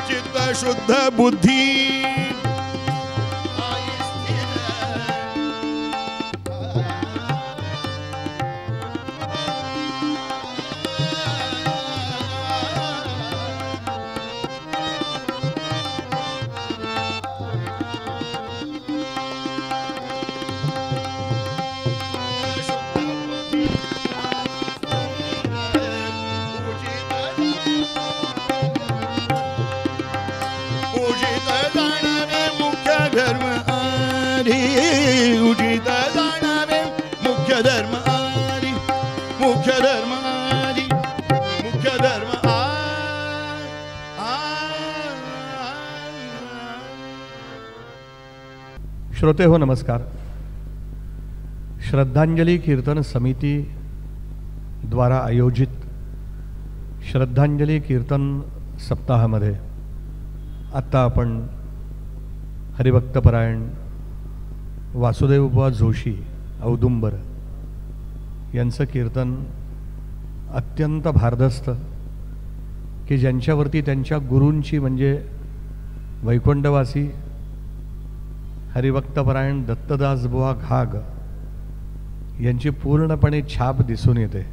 चित्त शुद्ध बुद्धी उचित जाणावे मुख्य धर्म आरी, मुख्य धर्म आरी, मुख्य धर्म श्रोते हो नमस्कार. श्रद्धांजली कीर्तन समिती द्वारा आयोजित श्रद्धांजली कीर्तन सप्ताहामध्ये आत्ता आपण हरिभक्तपरायण वासुदेवबुवा जोशी औदुंबर यांचं कीर्तन अत्यंत भारदस्त, की ज्यांच्यावरती त्यांच्या गुरूंची म्हणजे वैकुंठवासी हरिभक्तपरायण दत्तदासबुवा घाग यांची पूर्णपणे छाप दिसून येते.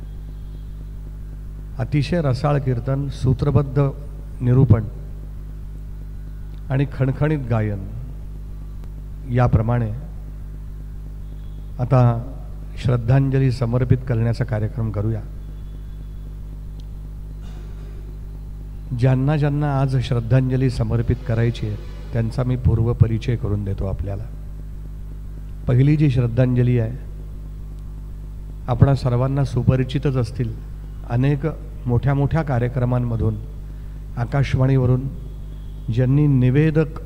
अतिशय रसाळ कीर्तन, सूत्रबद्ध निरूपण आणि खणखणीत गायन याप्रमाणे आता श्रद्धांजली समर्पित करण्याचा कार्यक्रम करूया. ज्यांना ज्यांना आज श्रद्धांजली समर्पित करायची आहे त्यांचा मी पूर्वपरिचय करून देतो आपल्याला. पहिली जी श्रद्धांजली आहे आपणा सर्वांना सुपरिचितच असतील. अनेक मोठ्या मोठ्या कार्यक्रमांमधून आकाशवाणीवरून ज्यांनी निवेदक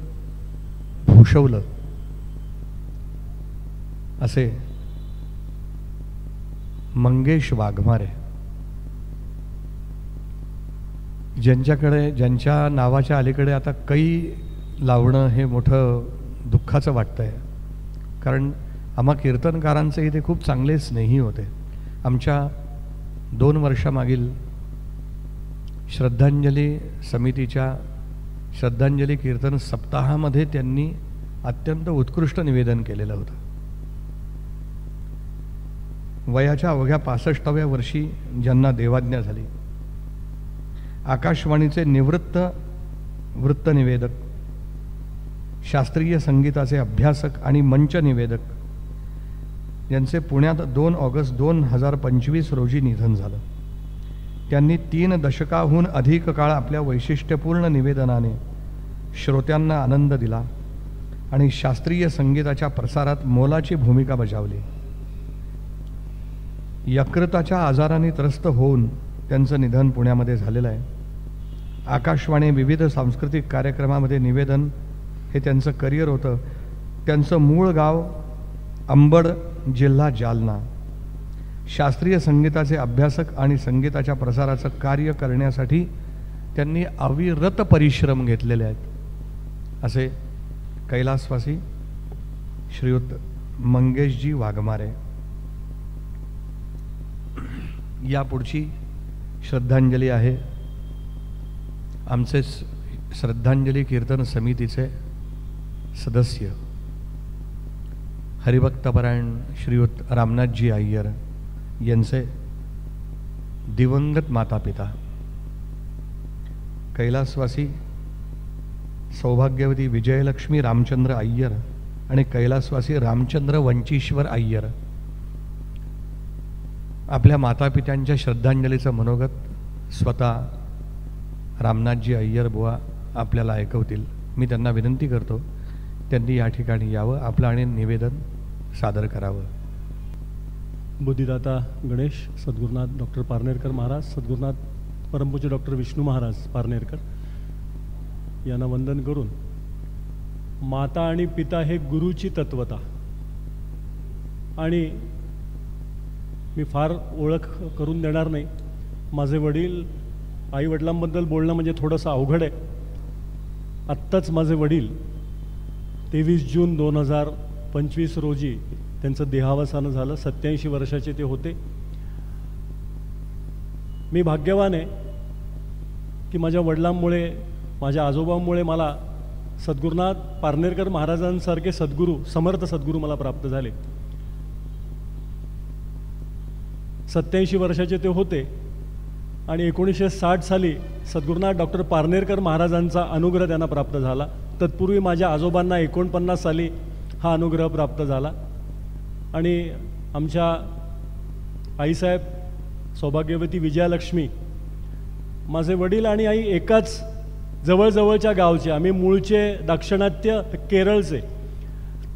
भूषवलं असे मंगेश वाघमारे, ज्यांच्या नावाच्या अलीकडे आता कै लावणं हे मोठं दुःखाचं वाटतंय. कारण आम्हा कीर्तनकारांचे इथे खूप चांगले स्नेही होते. आमच्या 2 वर्षामागील श्रद्धांजली समितीच्या श्रद्धांजली कीर्तन सप्ताहामध्ये त्यांनी अत्यंत उत्कृष्ट निवेदन केलेलं होतं. वयाच्या अवघ्या 65व्या वर्षी ज्यांना देवाज्ञा झाली, आकाशवाणीचे निवृत्त वृत्तनिवेदक, शास्त्रीय संगीताचे अभ्यासक आणि मंच निवेदक यांचे पुण्यात 2 ऑगस्ट 2025 रोजी निधन झालं. त्यांनी 3 दशकाहून अधिक काळ आपल्या वैशिष्ट्यपूर्ण निवेदनाने श्रोत्यांना आनंद दिला आणि शास्त्रीय संगीताच्या प्रसारात मोलाची भूमिका बजावली. यकृताच्या आजाराने त्रस्त होऊन त्यांचं निधन पुण्यामध्ये झालेलं आहे. आकाशवाणी विविध सांस्कृतिक कार्यक्रमामध्ये निवेदन हे त्यांचं करिअर होतं. त्यांचं मूळ गाव अंबड, जिल्हा जालना. शास्त्रीय संगीताचे अभ्यासक आणि संगीताच्या प्रसाराचं कार्य करण्यासाठी त्यांनी अविरत परिश्रम घेतलेले आहेत. असे कैलासवासी श्रीयुत मंगेशजी वाघमारे. यापुढची श्रद्धांजली आहे आमचे श्रद्धांजली कीर्तन समितीचे सदस्य हरिभक्तपरायण श्रीयुत रामनाथजी अय्यर यांचे दिवंगत मातापिता कैलासवासी सौभाग्यवती विजयलक्ष्मी रामचंद्र अय्यर आणि कैलासवासी रामचंद्र वंचीश्वर अय्यर आपल्या मातापित्यांच्या श्रद्धांजलीचं मनोगत स्वतः रामनाथजी अय्यर बुवा आपल्याला ऐकवतील. मी त्यांना विनंती करतो त्यांनी या ठिकाणी यावं, आपलं आणि निवेदन सादर करावं. बुद्धिदाता गणेश सद्गुरुनाथ डॉक्टर पारनेरकर महाराज, सद्गुरुनाथ परमपूज्य डॉक्टर विष्णू महाराज पारनेरकर यांना वंदन करून, माता आणि पिता हे गुरुची तत्वता. आणि मी फार ओळख करून देणार नाही. माझे वडील, आई वडिलांबद्दल बोलणं म्हणजे थोडंसं अवघड आहे. आत्ताच माझे वडील 23 जून 2025 रोजी त्यांचं देहावसान झालं. 87 वर्षाचे ते होते. मी भाग्यवान आहे की माझ्या वडिलांमुळे, माझ्या आजोबांमुळे मला सद्गुरुनाथ पारनेरकर महाराजांसारखे सद्गुरू, समर्थ सद्गुरू मला प्राप्त झाले. 87 वर्षाचे ते होते आणि 1960 साली सद्गुरुनाथ डॉक्टर पारनेरकर महाराजांचा अनुग्रह त्यांना प्राप्त झाला. तत्पूर्वी माझ्या आजोबांना 49 साली हा अनुग्रह प्राप्त झाला. आणि आमच्या आईसाहेब सौभाग्यवती विजयालक्ष्मी, माझे वडील आणि आई एकाच जवळजवळच्या गावचे. आम्ही मूळचे दाक्षिणात्य केरळचे.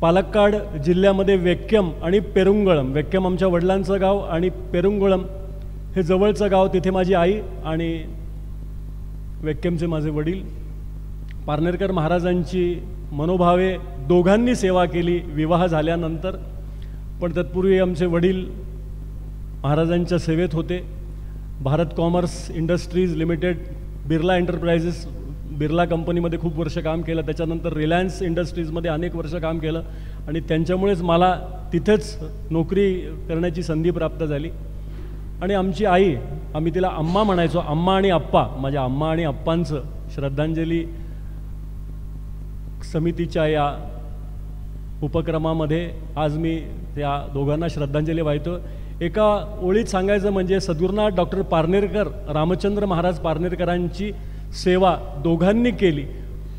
पालक्काड जिल्ह्यामध्ये वेक्कम आणि पेरुंगळम, वेक्कम आमच्या वडिलांचं गाव आणि पेरुंगळम हे जवळचं गाव. तिथे माझी आई आणि वेक्कमचे माझे वडील. पारनेरकर महाराजांची मनोभावे दोघांनी सेवा केली विवाह झाल्यानंतर. पण तत्पूर्वी आमचे वडील महाराजांच्या सेवेत होते. Bharat commerce industries limited, Birla enterprises, Birla कंपनीमध्ये खूप वर्ष काम केलं. त्याच्यानंतर रिलायन्स इंडस्ट्रीजमध्ये अनेक वर्ष काम केलं आणि त्यांच्यामुळेच मला तिथेच नोकरी करण्याची संधी प्राप्त झाली. आणि आमची आई, आम्ही तिला अम्मा म्हणायचो, अम्मा आणि आप्पा. माझ्या अम्मा आणि आप्पांचं श्रद्धांजली समितीच्या या उपक्रमामध्ये आज मी त्या दोघांना श्रद्धांजली वाहतो. एका ओळीत सांगायचं म्हणजे सद्गुरुनाथ डॉक्टर पारनेरकर, रामचंद्र महाराज पारनेरकरांची सेवा दोघांनी केली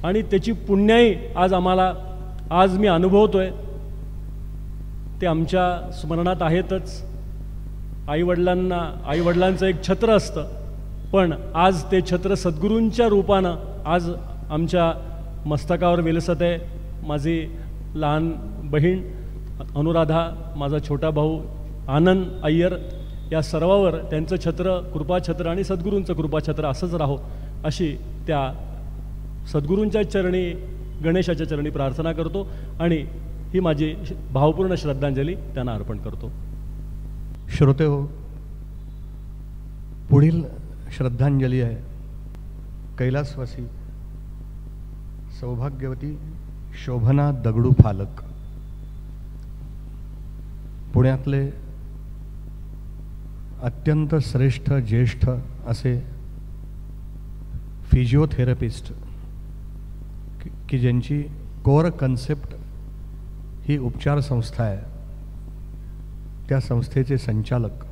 आणि त्याची पुण्याई आज मी अनुभवतोय. ते आमच्या स्मरणात आहेतच. आईवडिलांचं एक छत्र असतं, पण आज ते छत्र सद्गुरूंच्या रूपानं आज आमच्या मस्तकावर विलसत आहे. माझी लहान बहीण अनुराधा, माझा छोटा भाऊ आनंद अय्यर, या सर्वावर त्यांचं छत्र, कृपाछत्र आणि सद्गुरूंचं कृपाछत्र असंच राहो अशी त्या सद्गुरूंच्या चरणी, गणेशाच्या चरणी प्रार्थना करतो आणि ही माझी भावपूर्ण श्रद्धांजली त्यांना अर्पण करतो. श्रोते हो, पुढील श्रद्धांजली आहे कैलासवासी सौभाग्यवती शोभना दगडू फालक. पुण्यातले अत्यंत श्रेष्ठ ज्येष्ठ असे फिजिओथेरपिस्ट की ज्यांची कोर कन्सेप्ट ही उपचार संस्था आहे. त्या संस्थेचे संचालक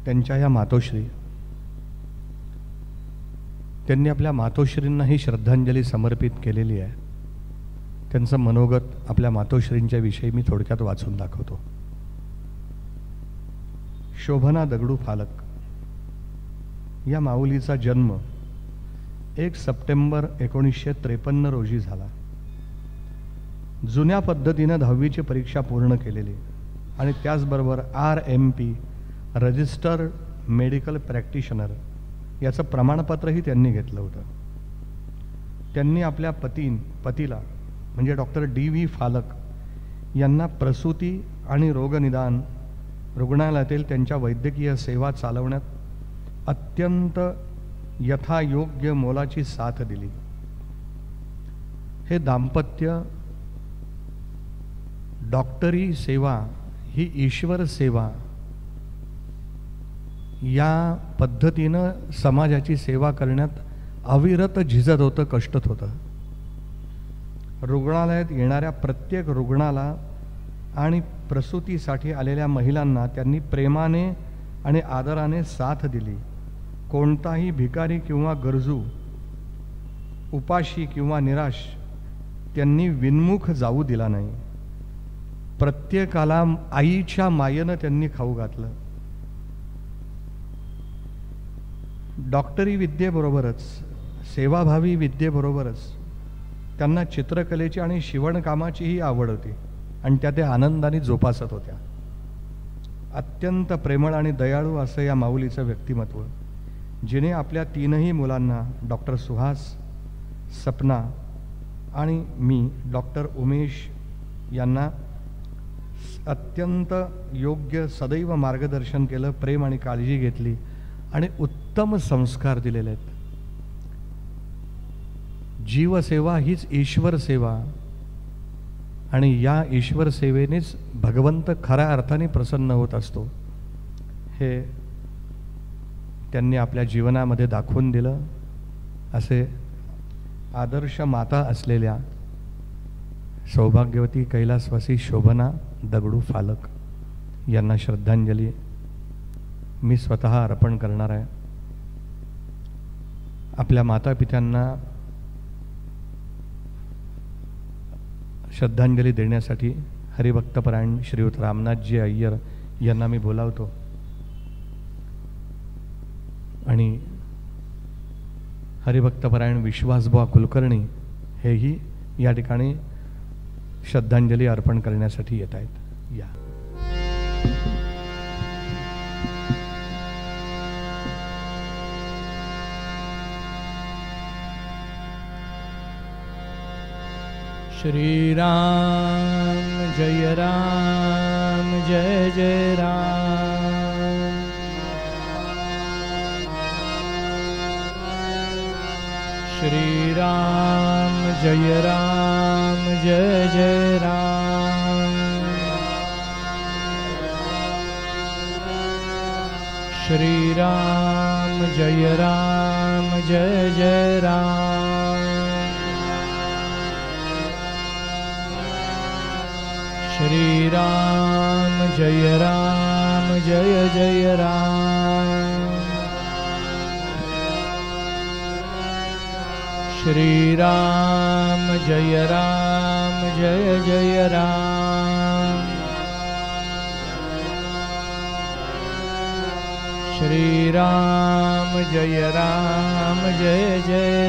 त्यांच्या या मातोश्री, त्यांनी आपल्या मातोश्रींना ही श्रद्धांजली समर्पित केलेली आहे. त्यांचं मनोगत आपल्या मातोश्रींच्या विषयी मी थोडक्यात वाचून दाखवतो. शोभना दगडू फालक या माऊलीचा जन्म 1 सप्टेंबर 1953 रोजी झाला. जुन्या पद्धतीनं 10वीची परीक्षा पूर्ण केलेली. आणि त्याचबरोबर RMP रजिस्टर्ड मेडिकल प्रॅक्टिशनर याचं प्रमाणपत्रही त्यांनी घेतलं होतं. त्यांनी आपल्या पतीला म्हणजे डॉक्टर DV फालक यांना प्रसूती आणि रोगनिदान रुग्णालयातील त्यांच्या वैद्यकीय सेवा चालवण्यात अत्यंत यथायोग्य मोलाची साथ दिली. हे दाम्पत्य डॉक्टरी सेवा ही ईश्वर सेवा या पद्धतीनं समाजाची सेवा करण्यात अविरत झिजत होतं, कष्टत होतं. रुग्णालयात येणाऱ्या प्रत्येक रुग्णाला आणि प्रसूतीसाठी आलेल्या महिलांना त्यांनी प्रेमाने आणि आदराने साथ दिली. कोणताही भिकारी किंवा गरजू, उपाशी किंवा निराश त्यांनी विनमुख जाऊ दिला नाही. प्रत्येकाला आईच्या मायेनं त्यांनी खाऊ घातलं. डॉक्टरी विद्येबरोबरच सेवाभावी विद्येबरोबरच त्यांना चित्रकलेची आणि शिवणकामाचीही आवड होती आणि त्या आनंदाने जोपासत होत्या. अत्यंत प्रेमळ आणि दयाळू असं या माऊलीचं व्यक्तिमत्व, जिने आपल्या 3ही मुलांना डॉक्टर सुहास, सपना आणि मी डॉक्टर उमेश यांना अत्यंत योग्य सदैव मार्गदर्शन केलं, प्रेम आणि काळजी घेतली आणि उत्तम संस्कार दिलेले आहेत. जीवसेवा हीच ईश्वर सेवा आणि या ईश्वर सेवेनेच भगवंत खऱ्या अर्थाने प्रसन्न होत असतो, हे त्यांनी आपल्या जीवनामध्ये दाखवून दिलं. असे आदर्श माता असलेल्या सौभाग्यवती कैलासवासी शोभना दगडू फालक यांना श्रद्धांजली मी स्वतः अर्पण करणार आहे. आपल्या मातापित्यांना श्रद्धांजली देण्यासाठी हरिभक्तपरायण श्रीयुत रामनाथजी अय्यर यांना मी बोलावतो आणि हरिभक्तपरायण विश्वासबुवा कुलकर्णी हेही या ठिकाणी श्रद्धांजली अर्पण करण्यासाठी येत आहेत. या श्री राम जय जय राम. श्री राम जय जय राम. श्री राम जय जय राम. श्री राम जय जय राम. श्री राम जय जय राम. श्री राम जय जय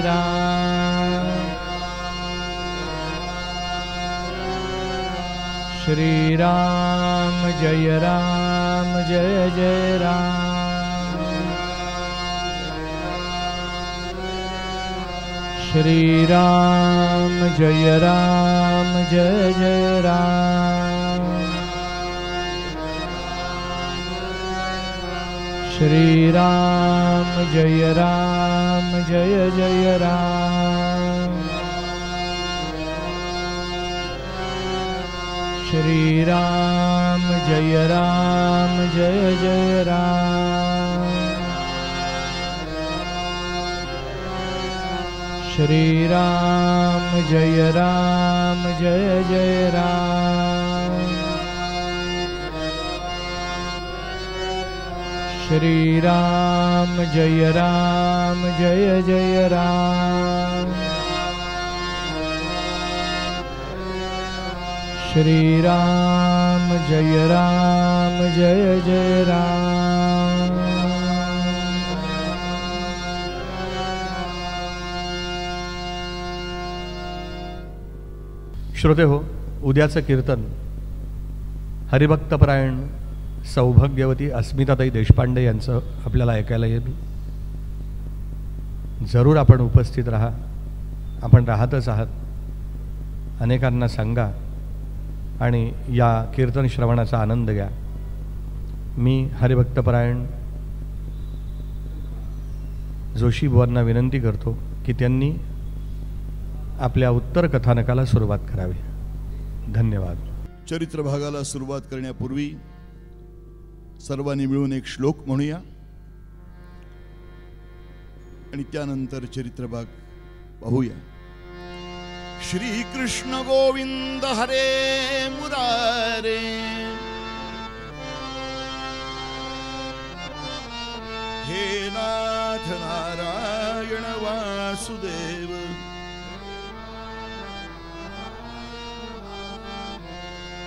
राम. श्री राम जय जय राम. श्री राम जय जय राम. श्री राम जय जय राम. श्री राम जय जय राम. श्री राम जय जय राम. श्री राम जय जय राम. श्री राम जय जय राम. श्रोते हो, उद्याचं कीर्तन हरिभक्तपरायण सौभाग्यवती अस्मिताताई देशपांडे यांचं आपल्याला ऐकायला येईल. जरूर आपण उपस्थित राहा. आपण राहतच आहात. अनेकांना सांगा आणि या कीर्तन श्रवणाचा आनंद घ्या. मी हरिभक्तपरायण जोशी बुवांना विनंती करतो की त्यांनी आपल्या उत्तर कथानकाला सुरुवात करावी. धन्यवाद. चरित्र भागाला सुरुवात करण्यापूर्वी सर्वांनी मिळून एक श्लोक म्हणूया आणि त्यानंतर चरित्र भाग पाहूया. श्री कृष्ण गोविंद हरे मुरारे हे नाथ नारायण वासुदेव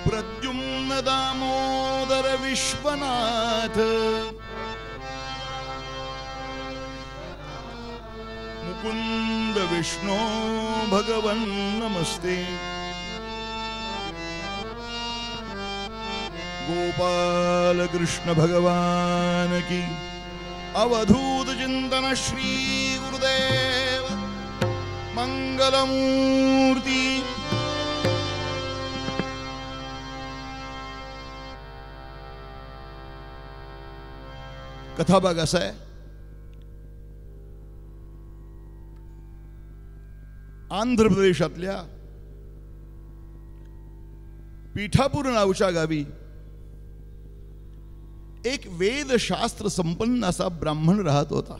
प्रद्युम्न दामोदर विश्वनाथ मुकुंद विष्णु भगवन् नमस्ते. गोपाल कृष्ण भगवान की अवधूत चिंतन श्री गुरुदेव मंगलमूर्ती. कथा भाग असा आहे. आंध्र प्रदेशातल्या पीठापूर नावच्या गावी एक वेदशास्त्र संपन्न असा ब्राह्मण राहत होता.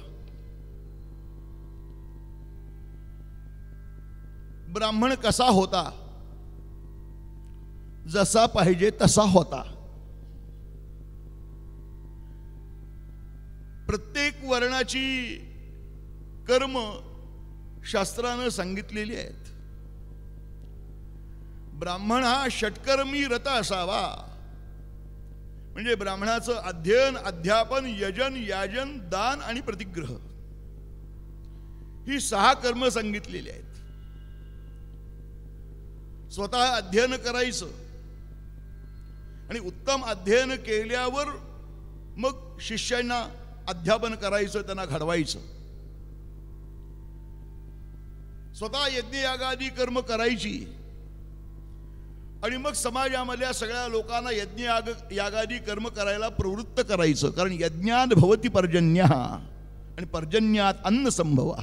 ब्राह्मण कसा होता? जसा पाहिजे तसा होता. प्रत्येक वर्णाची कर्म शास्त्रानं सांगितलेली आहेत. ब्राह्मण हा षटकर्मी रत असावा. म्हणजे ब्राह्मणाचं अध्ययन, अध्यापन, यजन, याजन, दान आणि प्रतिग्रह ही 6 कर्म सांगितलेली आहेत. स्वतः अध्ययन करायचं आणि उत्तम अध्ययन केल्यावर मग शिष्यांना अध्यापन करायचं, त्यांना घडवायचं. स्वतः यज्ञयागादी कर्म करायची आणि मग समाजामधल्या सगळ्या लोकांना यज्ञ यागादी कर्म करायला प्रवृत्त करायचं. कारण यज्ञात भवती पर्जन्यः आणि पर्जन्यात अन्न संभवः.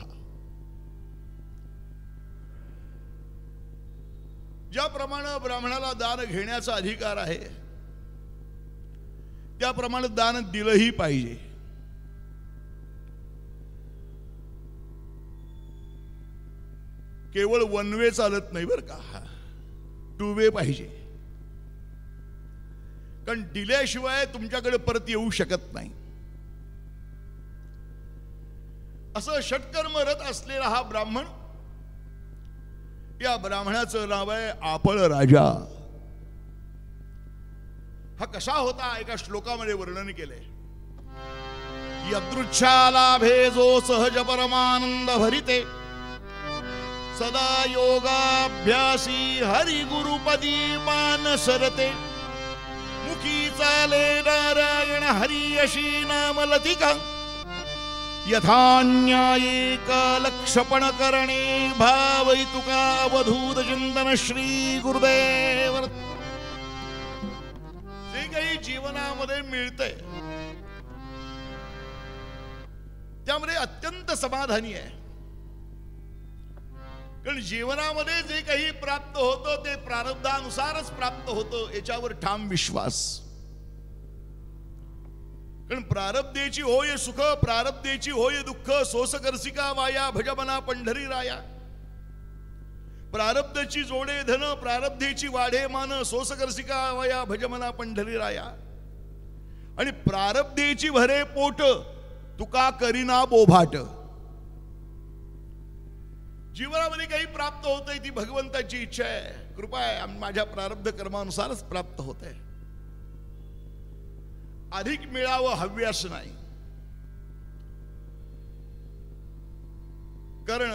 ज्याप्रमाणे ब्राह्मणाला दान घेण्याचा अधिकार आहे त्याप्रमाणे दान दिलंही पाहिजे. केवळ वन वे चालत नाही बरं का, 2 वे पाहिजे. कारण दिल्याशिवाय तुमच्याकडे परत येऊ शकत नाही. असं षटकर्मरत असलेला हा ब्राह्मण, या ब्राह्मणाचं नाव आहे आपळ राजा. हा कसा होता एका श्लोकामध्ये वर्णन केलंय. यदृच्छालाभे जो सहज परमानंद भरिते सदा योगाभ्यासी हरि गुरुपदी मान सरते. मुखी चाले नारायण हरी अशी नाम लतिका. यथान्यायी कालक्षपण करणे भावैतुका अवधूत चिंतन श्री गुरुदेव. जे काही जीवनामध्ये मिळतंय त्यामध्ये अत्यंत समाधानी आहे. कारण जीवनामध्ये जे काही प्राप्त होतं ते प्रारब्धानुसारच प्राप्त होतं याच्यावर ठाम विश्वास. कारण प्रारब्धेची होय सुख, प्रारब्धेची होय दुःख, सोसकर्सिका वाया भजमना पंढरी राया. प्रारब्धची जोडे धन, प्रारब्धेची वाढे मान, सोसकर्सिका वाया भजमना पंढरी राया. आणि प्रारब्धेची भरे पोट, तुका करीना बोभाट. जीवनामध्ये काही प्राप्त होतंय ती भगवंताची इच्छा आहे, कृपा आहे. माझ्या प्रारब्ध कर्मानुसारच प्राप्त होत आहे. अधिक मिळावं हव्यास नाही. कारण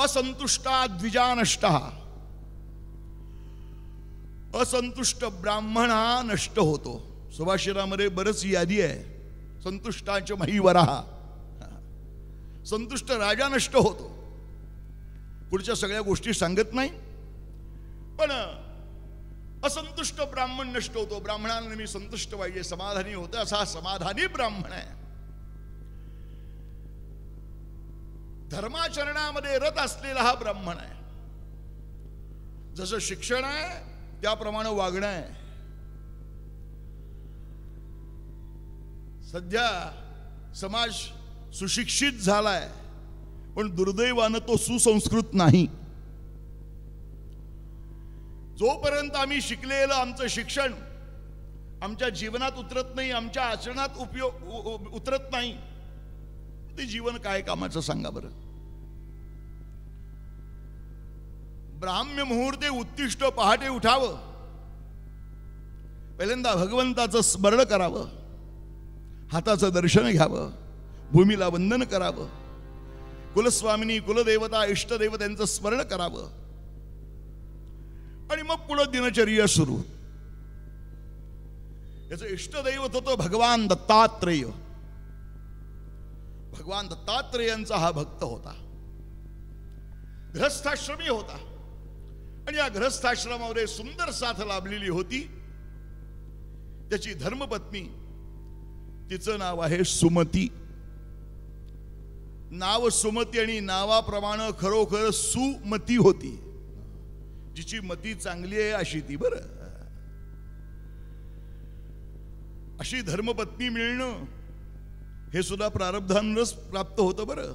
असंतुष्टा द्विजानष्टा असंतुष्ट ब्राह्मण हा नष्ट होतो. सुभाषितामध्ये बरंच यादी आहे. संतुष्टाच महिवराहा, संतुष्ट राजा नष्ट होतो. पुढच्या सगळ्या गोष्टी सांगत नाही, पण असंतुष्ट ब्राह्मण नष्ट होतो. ब्राह्मणाला नेहमी संतुष्ट पाहिजे, समाधानी होतं. असा समाधानी ब्राह्मण आहे. धर्माचरणामध्ये रत असलेला हा ब्राह्मण आहे. जसं शिक्षण आहे त्याप्रमाणे वागणं आहे. सध्या समाज सुशिक्षित झालाय, पण दुर्दैवानं तो सुसंस्कृत नाही. जोपर्यंत आम्ही शिकलेलं आमचं शिक्षण आमच्या जीवनात उतरत नाही, आमच्या आचरणात उतरत नाही, ते जीवन काय कामाचं सांगा बरं. ब्राह्म्य मुहूर्ते उत्तिष्ठ, पहाटे उठावं, पहिल्यांदा भगवंताचं स्मरण करावं, हाताचं दर्शन घ्यावं, भूमीला वंदन करावं, कुलस्वामिनी कुलदेवता इष्टदेवतांचं स्मरण करावं, आणि मग पुढे दिनचर्या सुरू. याचं इष्टदैवत होतं भगवान दत्तात्रेय. भगवान दत्तात्रेयांचा हा भक्त होता, गृहस्थाश्रमी होता, आणि या गृहस्थाश्रमामध्ये सुंदर साथ लाभलेली होती. त्याची धर्मपत्नी, तिचं नाव आहे सुमती. नाव सुमती आणि नावाप्रमाणे खरोखर सुमती होती. जिची मती चांगली आहे अशी ती. बरं, अशी धर्मपत्नी मिळणं हे सुद्धा प्रारब्धानच प्राप्त होतं. बरं,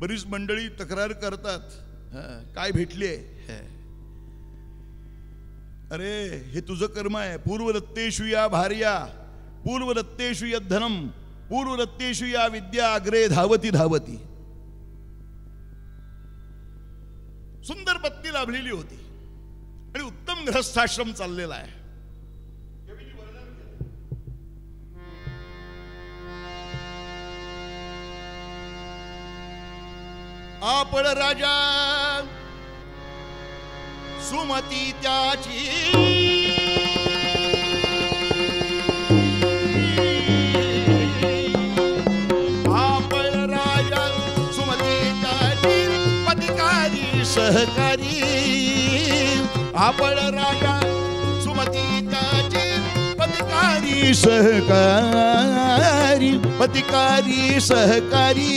बरीच मंडळी तक्रार करतात, काय भेटलीये? अरे हे तुझं कर्म आहे. पूर्वदत्तेषु या भार्या, पूर्वदत्तेषु यद्धनम, पूर्वदत्तेषु या विद्या अग्रे धावती धावती. सुंदर पत्नी लाभलेली होती आणि उत्तम गृहस्थाश्रम चाललेला आहे. आपण राजा सुमती त्याची, आपण राजा सुमती त्याची पतिकारी सहकारी. आपण राजा सुमती त्याची पतिकारी सहकारी, पतिकारी सहकारी.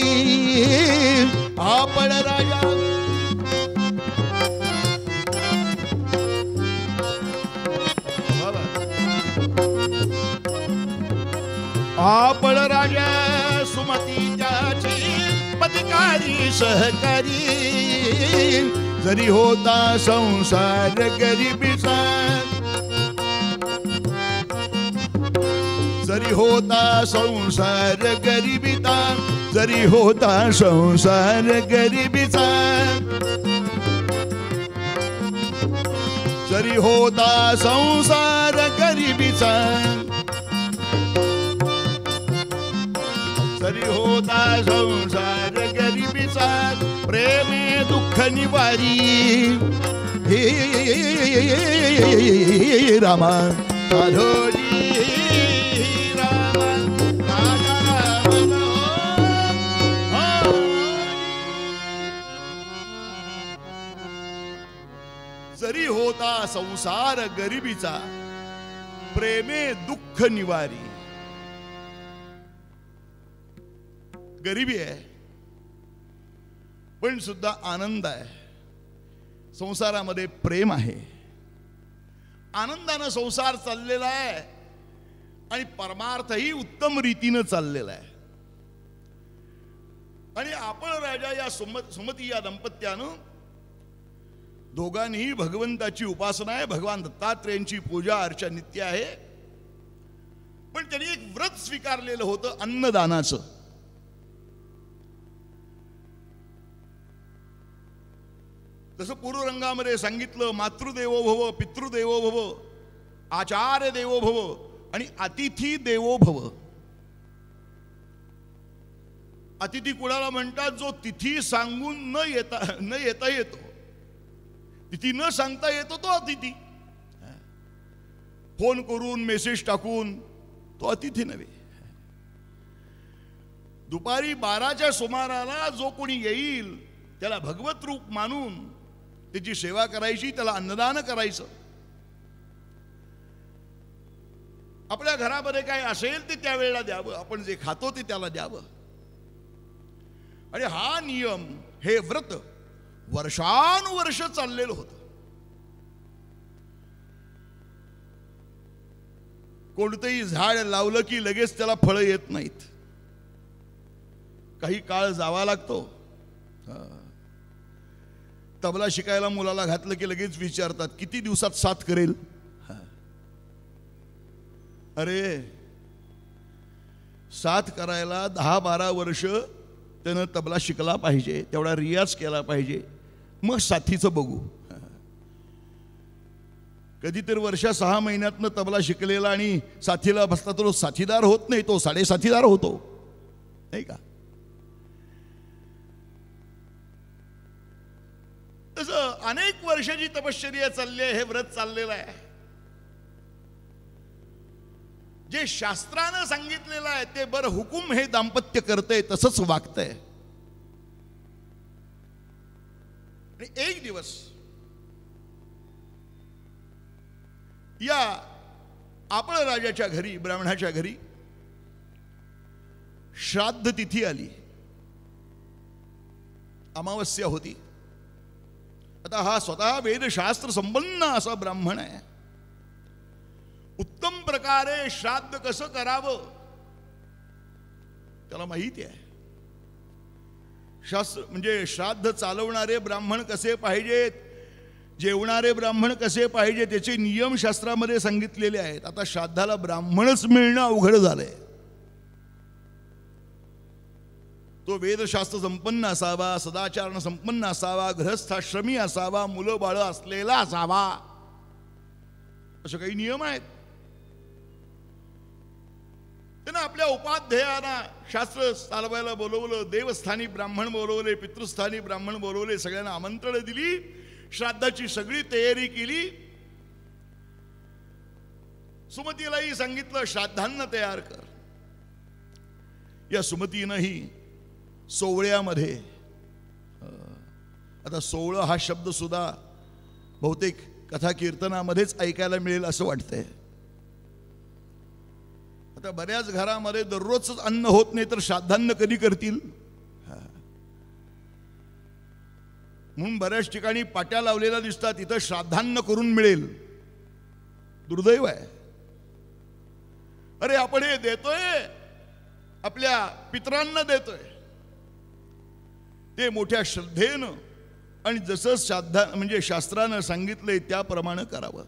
आपण राजा आपण राजा सुमती त्याची पतिकारी सहकारी. जरी होता संसार गरिबीचा, जरी होता संसार गरिबीचा, जरी होता संसार गरिबीचा, जरी होता संसार गरिबीचा, जरी होता संसार गरिबीचा. प्रेमे दुःख निवारी हे रामा साधोजी, रामा जरी होता संसार गरिबीचा, प्रेमे दुःख निवारी. गरिबी आहे पण सुद्धा आनंद आहे. संसारामध्ये प्रेम आहे, आनंदानं संसार चाललेला आहे आणि परमार्थही उत्तम रीतीनं चाललेला आहे. आणि आपण राजा या सुमती या दंपत्यानं दोघांनीही भगवंताची उपासना आहे, भगवान दत्तात्रेयांची पूजा अर्चा नित्य आहे. पण त्यांनी एक व्रत स्वीकारलेलं होतं अन्नदानाचं. जसं पूर्वरंगामध्ये सांगितलं, मातृदेवो भव, पितृदेवो भव, आचार्य देवो भव आणि अतिथी देवो भव. अतिथी कुणाला म्हणतात? जो तिथी सांगून न येता येतो, तिथी न सांगता येतो तो अतिथी. फोन करून मेसेज टाकून तो अतिथी नव्हे. दुपारी 12च्या सुमाराला जो कोणी येईल त्याला भगवत रूप मानून त्याची सेवा करायची, त्याला अन्नदान करायचं. आपल्या घरामध्ये काय असेल ते त्यावेळेला द्यावं, आपण जे खातो ते त्याला द्यावं. आणि हा नियम, हे व्रत वर्षानुवर्ष चाललेलं होतं. कोणतंही झाड लावलं की लगेच त्याला फळं येत नाहीत, काही काळ जावा लागतो. तबला शिकायला मुलाला घातलं की लगेच विचारतात किती दिवसात साथ करेल. अरे साथ करायला 10-12 वर्ष त्यानं तबला शिकला पाहिजे, तेवढा रियाज केला पाहिजे, मग साथीचं बघू. कधीतरी वर्षा 6 महिन्यातनं तबला शिकलेला आणि साथीला बसला तर साथीदार होत नाही, तो 3.5 होतो, नाही का? तसं अनेक वर्षाची तपश्चर्या चालली आहे, हे व्रत चाललेलं आहे. जे शास्त्रानं सांगितलेलं आहे ते बरं हुकूम हे दाम्पत्य करतंय, तसंच वागतंय. आणि एक दिवस या आपण राजाच्या घरी, ब्राह्मणाच्या घरी श्राद्ध तिथी आली. अमावस्या होती. आता हा स्वतः वेदशास्त्र संपन्न असा ब्राह्मण आहे. उत्तम प्रकारे श्राद्ध कसं करावं त्याला माहिती आहे. शास्त्र म्हणजे श्राद्ध चालवणारे ब्राह्मण कसे पाहिजेत, जेवणारे ब्राह्मण कसे पाहिजे, त्याचे नियम शास्त्रामध्ये सांगितलेले आहेत. आता श्राद्धाला ब्राह्मणच मिळणं अवघड झालंय. तो वेदशास्त्र संपन्न असावा, सदाचारण संपन्न असावा, गृहस्थाश्रमी असावा, मुलं बाळ असलेला असावा, असे काही नियम आहेत. त्यांना आपल्या उपाध्यायांना शास्त्र चालवायला बोलवलं, देवस्थानी ब्राह्मण बोलवले, पितृस्थानी ब्राह्मण बोलवले, सगळ्यांना आमंत्रण दिली, श्राद्धाची सगळी तयारी केली. सुमतीलाही सांगितलं श्राद्धान्न तयार कर. या सुमतीनंही सोवळ्यामध्ये, आता सोवळं हा शब्द सुद्धा बहुतेक कथा कीर्तनामध्येच ऐकायला मिळेल असं वाटतंय. आता बऱ्याच घरामध्ये दररोजच अन्न होत नाही तर श्राद्धान्न कधी करतील. म्हणून बऱ्याच ठिकाणी पाट्या लावलेल्या दिसतात, इथं श्राद्धान्न करून मिळेल. दुर्दैव आहे. अरे आपण हे देतोय, आपल्या पितरांना देतोय, ते मोठ्या श्रद्धेनं आणि जसं श्राद्धा म्हणजे शास्त्रानं सांगितलंय त्याप्रमाणे करावं.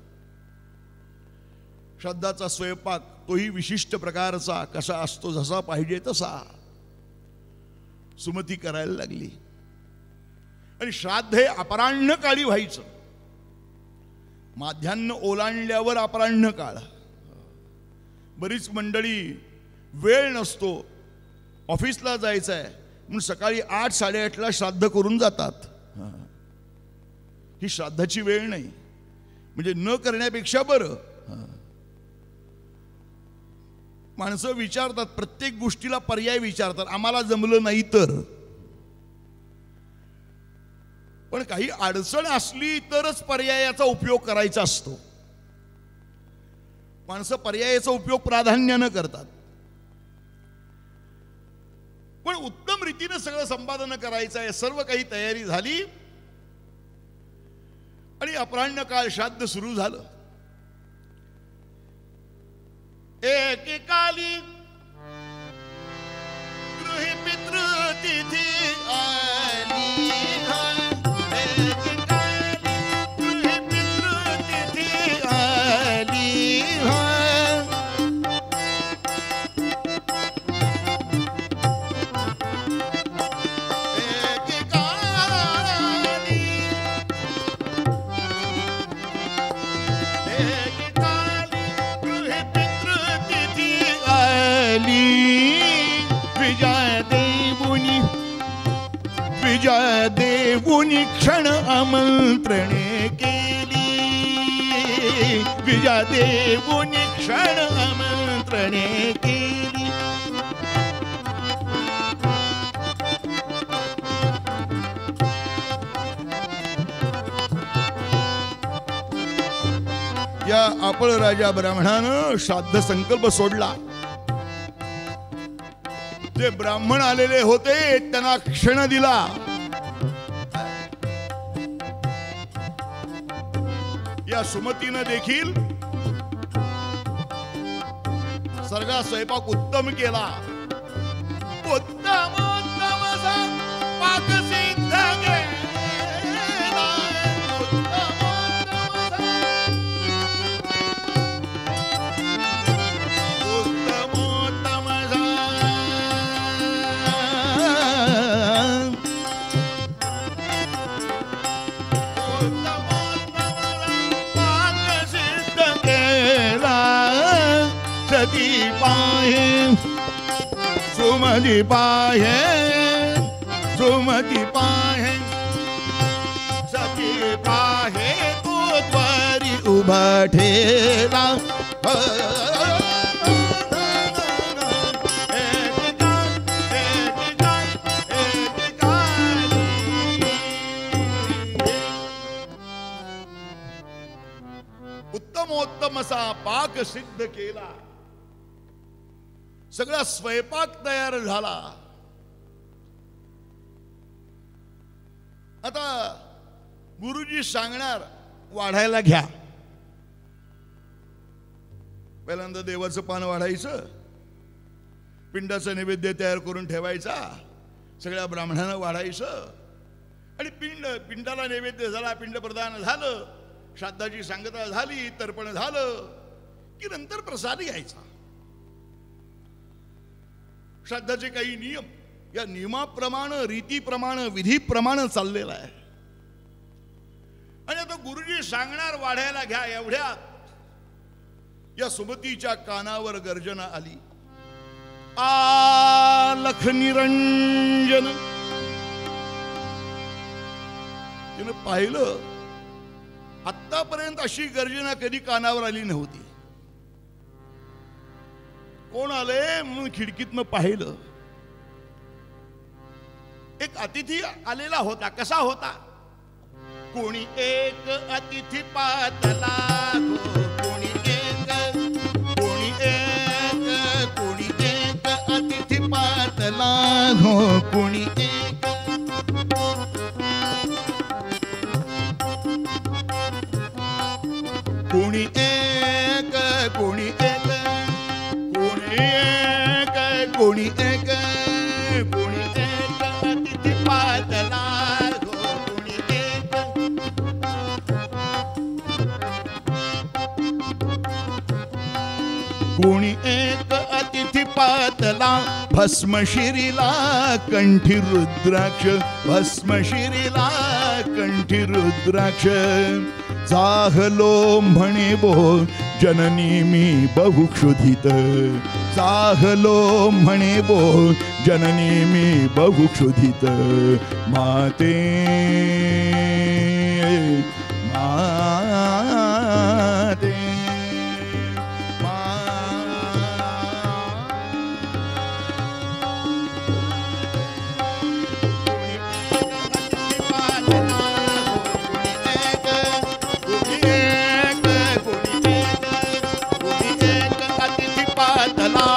श्राद्धाचा स्वयंपाक तोही विशिष्ट प्रकारचा, कसा असतो, जसा पाहिजे तसा. सुमती करायला लागली. आणि श्राद्ध हे अपराह्न काळी व्हायचं. माध्यान्ह ओलांडल्यावर अपराह्न काळ. बरीच मंडळी वेळ नसतो, ऑफिसला जायचं आहे म्हणून सकाळी 8-8:30ला श्राद्ध करून जातात. ही श्राद्धाची वेळ नाही, म्हणजे न करण्यापेक्षा बरं. माणसं विचारतात, प्रत्येक गोष्टीला पर्याय विचारतात, आम्हाला जमलं नाही तर. पण काही अडचण असली तरच पर्यायाचा उपयोग करायचा असतो. माणसं पर्यायाचा उपयोग प्राधान्यानं करतात. पण उत्तम रीतीने सगळं संपादन करायचं आहे, सर्व काही तयारी झाली आणि अपराह्न काळ श्राद्ध सुरू झालं. एकेकाली गृही पितृ तिथी आली, गृही पितृ तिथी आली. देवुनी क्षण आमंत्रणे केली, द्विजा देऊनी क्षण आमंत्रणे केली. या आपण राजा ब्राह्मणानं श्राद्ध संकल्प सोडला. जे ब्राह्मण आलेले होते त्यांना क्षण दिला. या सुमतीनं देखील सगळा स्वयंपाक उत्तम केला. उत्तम पाक सिद्ध सती पाहे सुमती पाहे सुमती पाहे सती पाहे तो द्वारी उभा ठेला. उत्तमोत्तम असा पाक सिद्ध केला. सगळा स्वयंपाक तयार झाला. आता गुरुजी सांगणार वाढायला घ्या. पहिल्यांदा देवाचं पान वाढायचं, पिंडाचा नैवेद्य तयार करून ठेवायचा, सगळ्या ब्राह्मणांना वाढायचं आणि पिंडाला नैवेद्य झाला, पिंड प्रदान झालं, श्राद्धाची सांगता झाली, तर्पण झालं की नंतर प्रसाद घ्यायचा. श्राद्धाचे काही नियम या नियमाप्रमाणे रीतीप्रमाणे विधीप्रमाणे चाललेला आहे. आणि आता गुरुजी सांगणार वाढायला घ्या. एवढ्यात या सुमतीच्या कानावर गर्जना आली. आलख निरंजन. तिनं पाहिलं आतापर्यंत अशी गर्जना कधी कानावर आली नव्हती. कोण आले म्हणून खिडकीतनं पाहिलं. एक अतिथी आलेला होता. कसा होता? कोणी एक अतिथी पातला कोणी एक अतिथी पातला हो कोणी एक कोणी एक कोणी एक कोणी एक कोणी एक अतिथी पातला कोणी एक कोणी एक अतिथी पातला. भस्म शिरीला कंठी रुद्राक्ष भस्म शिरीला कंठी रुद्राक्ष. जाहलो म्हणे बो जननी मी बहुक्षुधित. जाहलो म्हणे बो जननी मी बहुक्षुधित. माते माते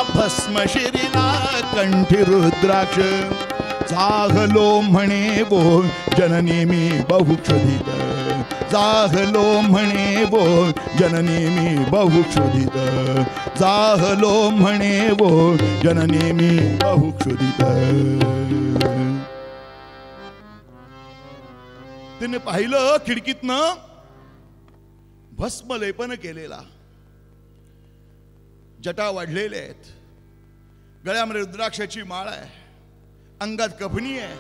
भस्म शिरीला कंठी रुद्राक्ष. जाहलो म्हणे बो जननी मी बहुक्षुधित. जाहलो म्हणे बो जननी मी बहुक्षुधित. जाहलो म्हणे बो जननी मी बहुक्षुधित. तिने पाहिलं खिडकीतनं भस्म लेपन केलेला. जटा वाढलेल्या आहेत, गळ्यामध्ये रुद्राक्षाची माळ आहे, अंगात कफनी आहे,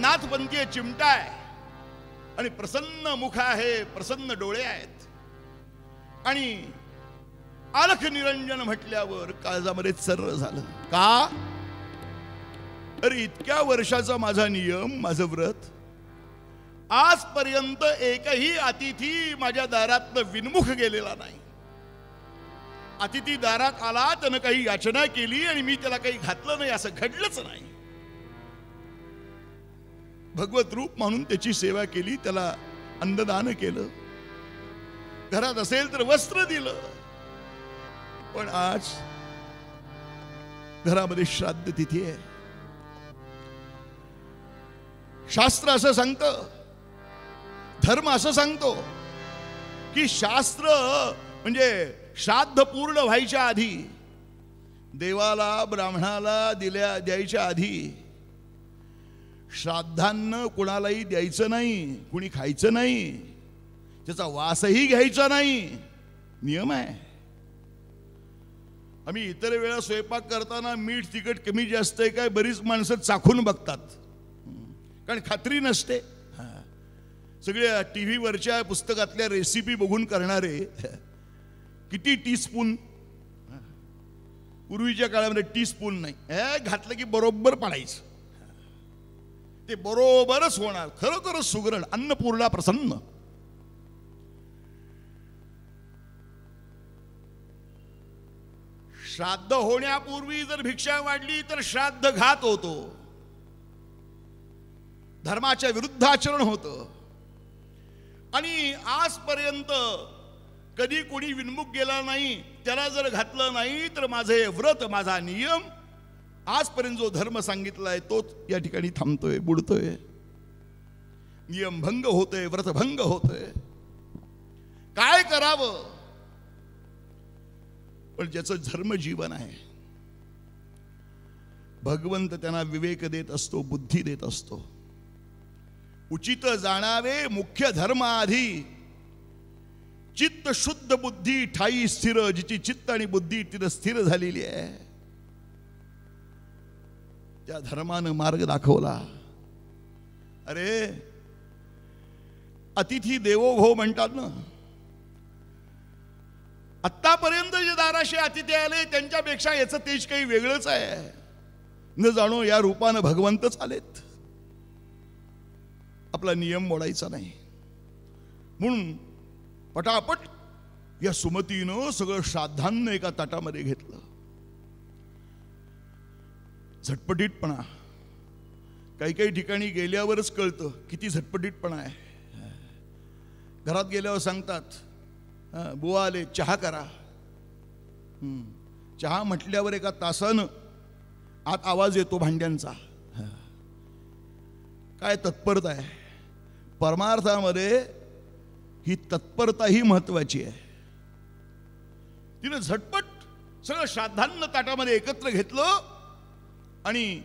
नाथपंथीय चिमटा आहे आणि प्रसन्न मुख आहे, प्रसन्न डोळे आहेत. आणि आलख निरंजन म्हटल्यावर काळजामध्ये सर्र झालं. का? अरे इतक्या वर्षाचा माझा नियम, माझं व्रत, आजपर्यंत एकही अतिथी माझ्या दारातनं विनमुख गेलेला नाही. अतिथी दारात आला, त्यानं काही याचना केली आणि मी त्याला काही घातलं नाही, असं घडलंच नाही. भगवत रूप म्हणून त्याची सेवा केली, त्याला अन्नदान केलं, घरात असेल तर वस्त्र दिलं. पण आज घरामध्ये श्राद्ध तिथी आहे. शास्त्र असं सांगतं, धर्म असं सांगतो की शास्त्र म्हणजे श्राद्ध पूर्ण व्हायच्या आधी, देवाला ब्राह्मणाला द्यायच्या आधी श्राद्धान्न कुणालाही द्यायचं नाही, कुणी खायचं नाही, त्याचा वासही घ्यायचा नाही, नियम आहे. आम्ही इतर वेळा स्वयंपाक करताना मीठ तिखट कमी जास्त आहे काय बरीच माणसं चाखून बघतात, कारण खात्री नसते. सगळ्या टीव्ही वरच्या पुस्तकातल्या रेसिपी बघून करणारे किती टीस्पून, पूर्वीच्या काळामध्ये टीस्पून नाही, हे घातलं की बरोबर पाडायचं, ते बरोबरच होणार. खरोखरच सुगरण अन्नपूर्णा प्रसन्न. श्राद्ध होण्यापूर्वी जर भिक्षा वाढली तर श्राद्ध घात होतो, धर्माच्या विरुद्ध आचरण होतं. आणि आजपर्यंत कधी कोणी विनमुख गेला नाही, त्याला जर घातलं नाही तर माझे व्रत, माझा नियम, आजपर्यंत जो धर्म सांगितलाय तोच या ठिकाणी थांबतोय, बुडतोय. नियम भंग होतोय, व्रत भंग होतोय. काय करावं? पण ज्याचं धर्म जीवन आहे, भगवंत त्यांना विवेक देत असतो, बुद्धी देत असतो. उचित जाणावे मुख्य धर्म आधी, चित्त शुद्ध बुद्धी ठाई स्थिर. जिची चित्त आणि बुद्धी तिथं स्थिर झालेली आहे, त्या धर्मानं मार्ग दाखवला. अरे अतिथी देवो भव म्हणतात ना, आत्तापर्यंत जे दाराशी अतिथी आले त्यांच्यापेक्षा याचं तेज काही वेगळंच आहे. न जाणो या रूपानं भगवंतच आलेत. आपला नियम मोडायचा नाही म्हणून पटापट या सुमतीनं सगळं श्राद्धान्न एका ताटामध्ये घेतलं. झटपटीतपणा काही काही ठिकाणी गेल्यावरच कळतं किती झटपटीतपणा आहे. घरात गेल्यावर सांगतात, बुवा आले, चहा करा. चहा म्हटल्यावर एका तासानं आत आवाज येतो भांड्यांचा. काय तत्परता आहे. परमार्थामध्ये ही तत्परता ही महत्वाची आहे. तिने झटपट सगळं श्राद्धान्न ताटामध्ये एकत्र घेतलं आणि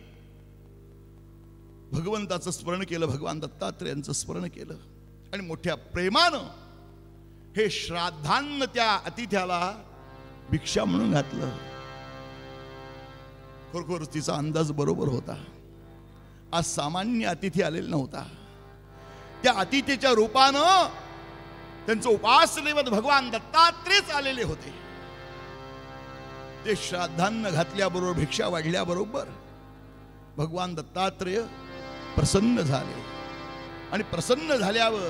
भगवंताचं स्मरण केलं, भगवान दत्तात्रेयांचं स्मरण केलं आणि मोठ्या प्रेमानं हे श्राद्धान्न त्या अतिथ्याला भिक्षा म्हणून घातलं. खरोखर तिचा अंदाज बरोबर होता. आज सामान्य अतिथी आलेला नव्हता. त्या अतिथीच्या रूपानं त्यांचं उपासनेवर भगवान दत्तात्रेयच आलेले होते. ते श्राद्धान्न घातल्याबरोबर, भिक्षा वाढल्याबरोबर भगवान दत्तात्रेय प्रसन्न झाले आणि प्रसन्न झाल्यावर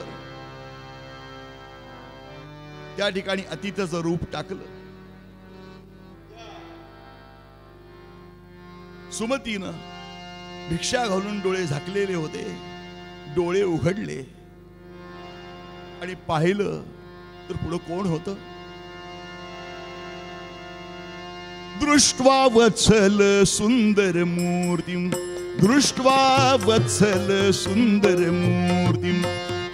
त्या ठिकाणी अतिथीचं रूप टाकलं. सुमतीनं भिक्षा घालून डोळे झाकलेले होते, डोळे उघडले आणि पाहिलं तर पुढं कोण होतं. दृष्ट्वा वत्सल सुंदर मूर्तिम, दृष्ट्वा वत्सल सुंदर मूर्तिम,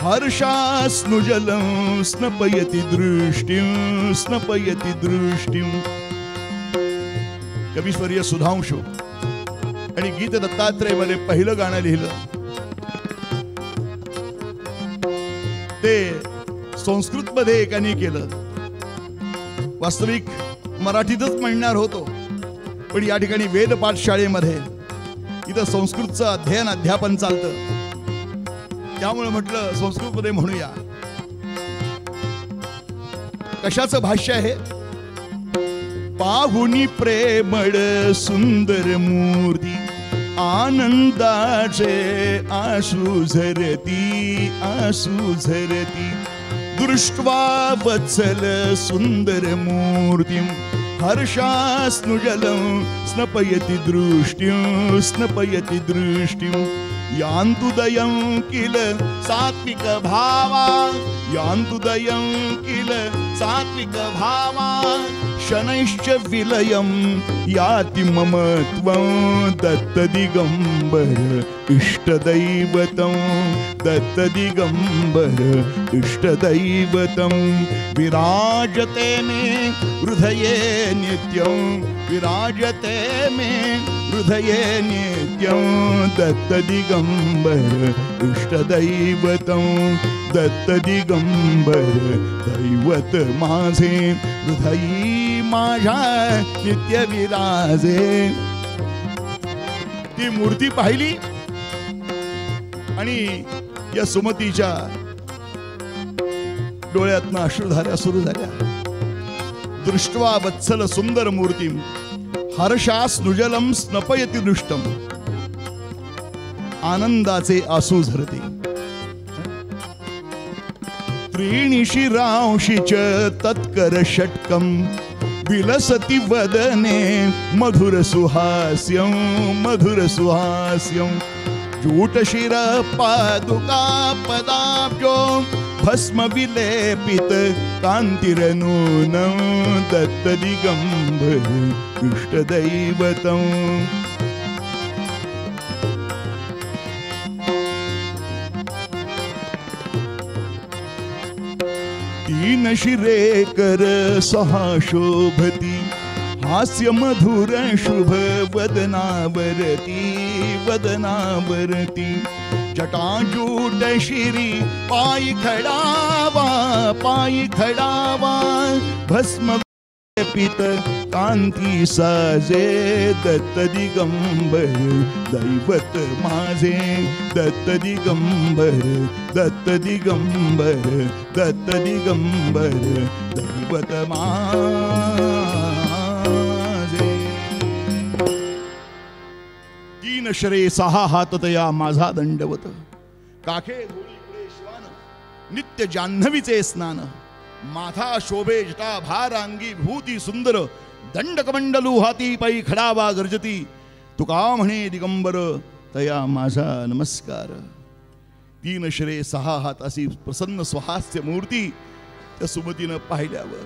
हर्षास्नुजलं स्नपयति दृष्टिं, स्नपयति दृष्टिं. कवीश्वर्य सुधांशु आणि गीत दत्तात्रेय मध्ये पहिलं गाणं लिहिलं ते संस्कृत मध्ये एकाने केलं. वास्तविक मराठीतच म्हणणार होतो, पण या ठिकाणी वेद पाठशाळेमध्ये इथं संस्कृतचं अध्ययन अध्यापन चालतं, त्यामुळे म्हटलं संस्कृत मध्ये म्हणूया. कशाचं भाष्य आहे. पाहुनी प्रेमळ सुंदर मूर्ती, आनंदाचे आसू झरती, आसू झरती. दृष्ट्वा वत्सल सुंदर मूर्तिं हर्षास्नुजलं स्नपयति दृष्टिं यान्तुदयं किल सात्विक भावा यान्तुदयं किल सात्विक भावा शनैश्च विलयं याति मम त्वं दत्तदिगम्बर इष्टदैवतं दत्तदिगम्बर इष्टदैवतं विराजते मे हृदये नित्यं विराजते मे हृदये नित्यं दत्तदिगम्बर इष्टदैवतं दत्तदिगम्बर दैवत माझे हृदयी माझ्या नित्य विराजे. ती मूर्ती पाहिली आणि या सुमतीच्या डोळ्यातनं अश्रुधारा सुरू झाल्या. दृष्ट्वा वत्सल सुंदर मूर्ती हर्षास्नुजलम स्नपयति दृष्टम आनंदाचे आसू झरते. त्रीणि शिरांशी च तत्कर षट्कं विलसति वदने मधुर सुहास्यं जूटशिर पादुका पदाब्जो भस्म विलेपित कांतिरनूनं दत्तदिगम्बर इष्टदैवतं. तीन शिरे कर सहाशोभती हास्य मधुर शुभ वदनावरती जटाजूट शिरी पायी खडावा भस्म पित कांती साजे दत्तदिगम्बर दैवत माझे दत्तदिगम्बर दैवत माझे. तीन शरे सहा हात तया माझा दंडवत काखे धोळी पुढे श्वान नित्य जान्हवीचे स्नान माथा शोभे जटा भारांगी भूती सुंदर दंडकमंडलू हाती पायी खडावा गर्जती तुका म्हणे दिगंबर तया माझा नमस्कार. तीन शिरे सहा हात अशी प्रसन्न स्वहास्य मूर्ती त्या सुमतीनं पाहिल्यावर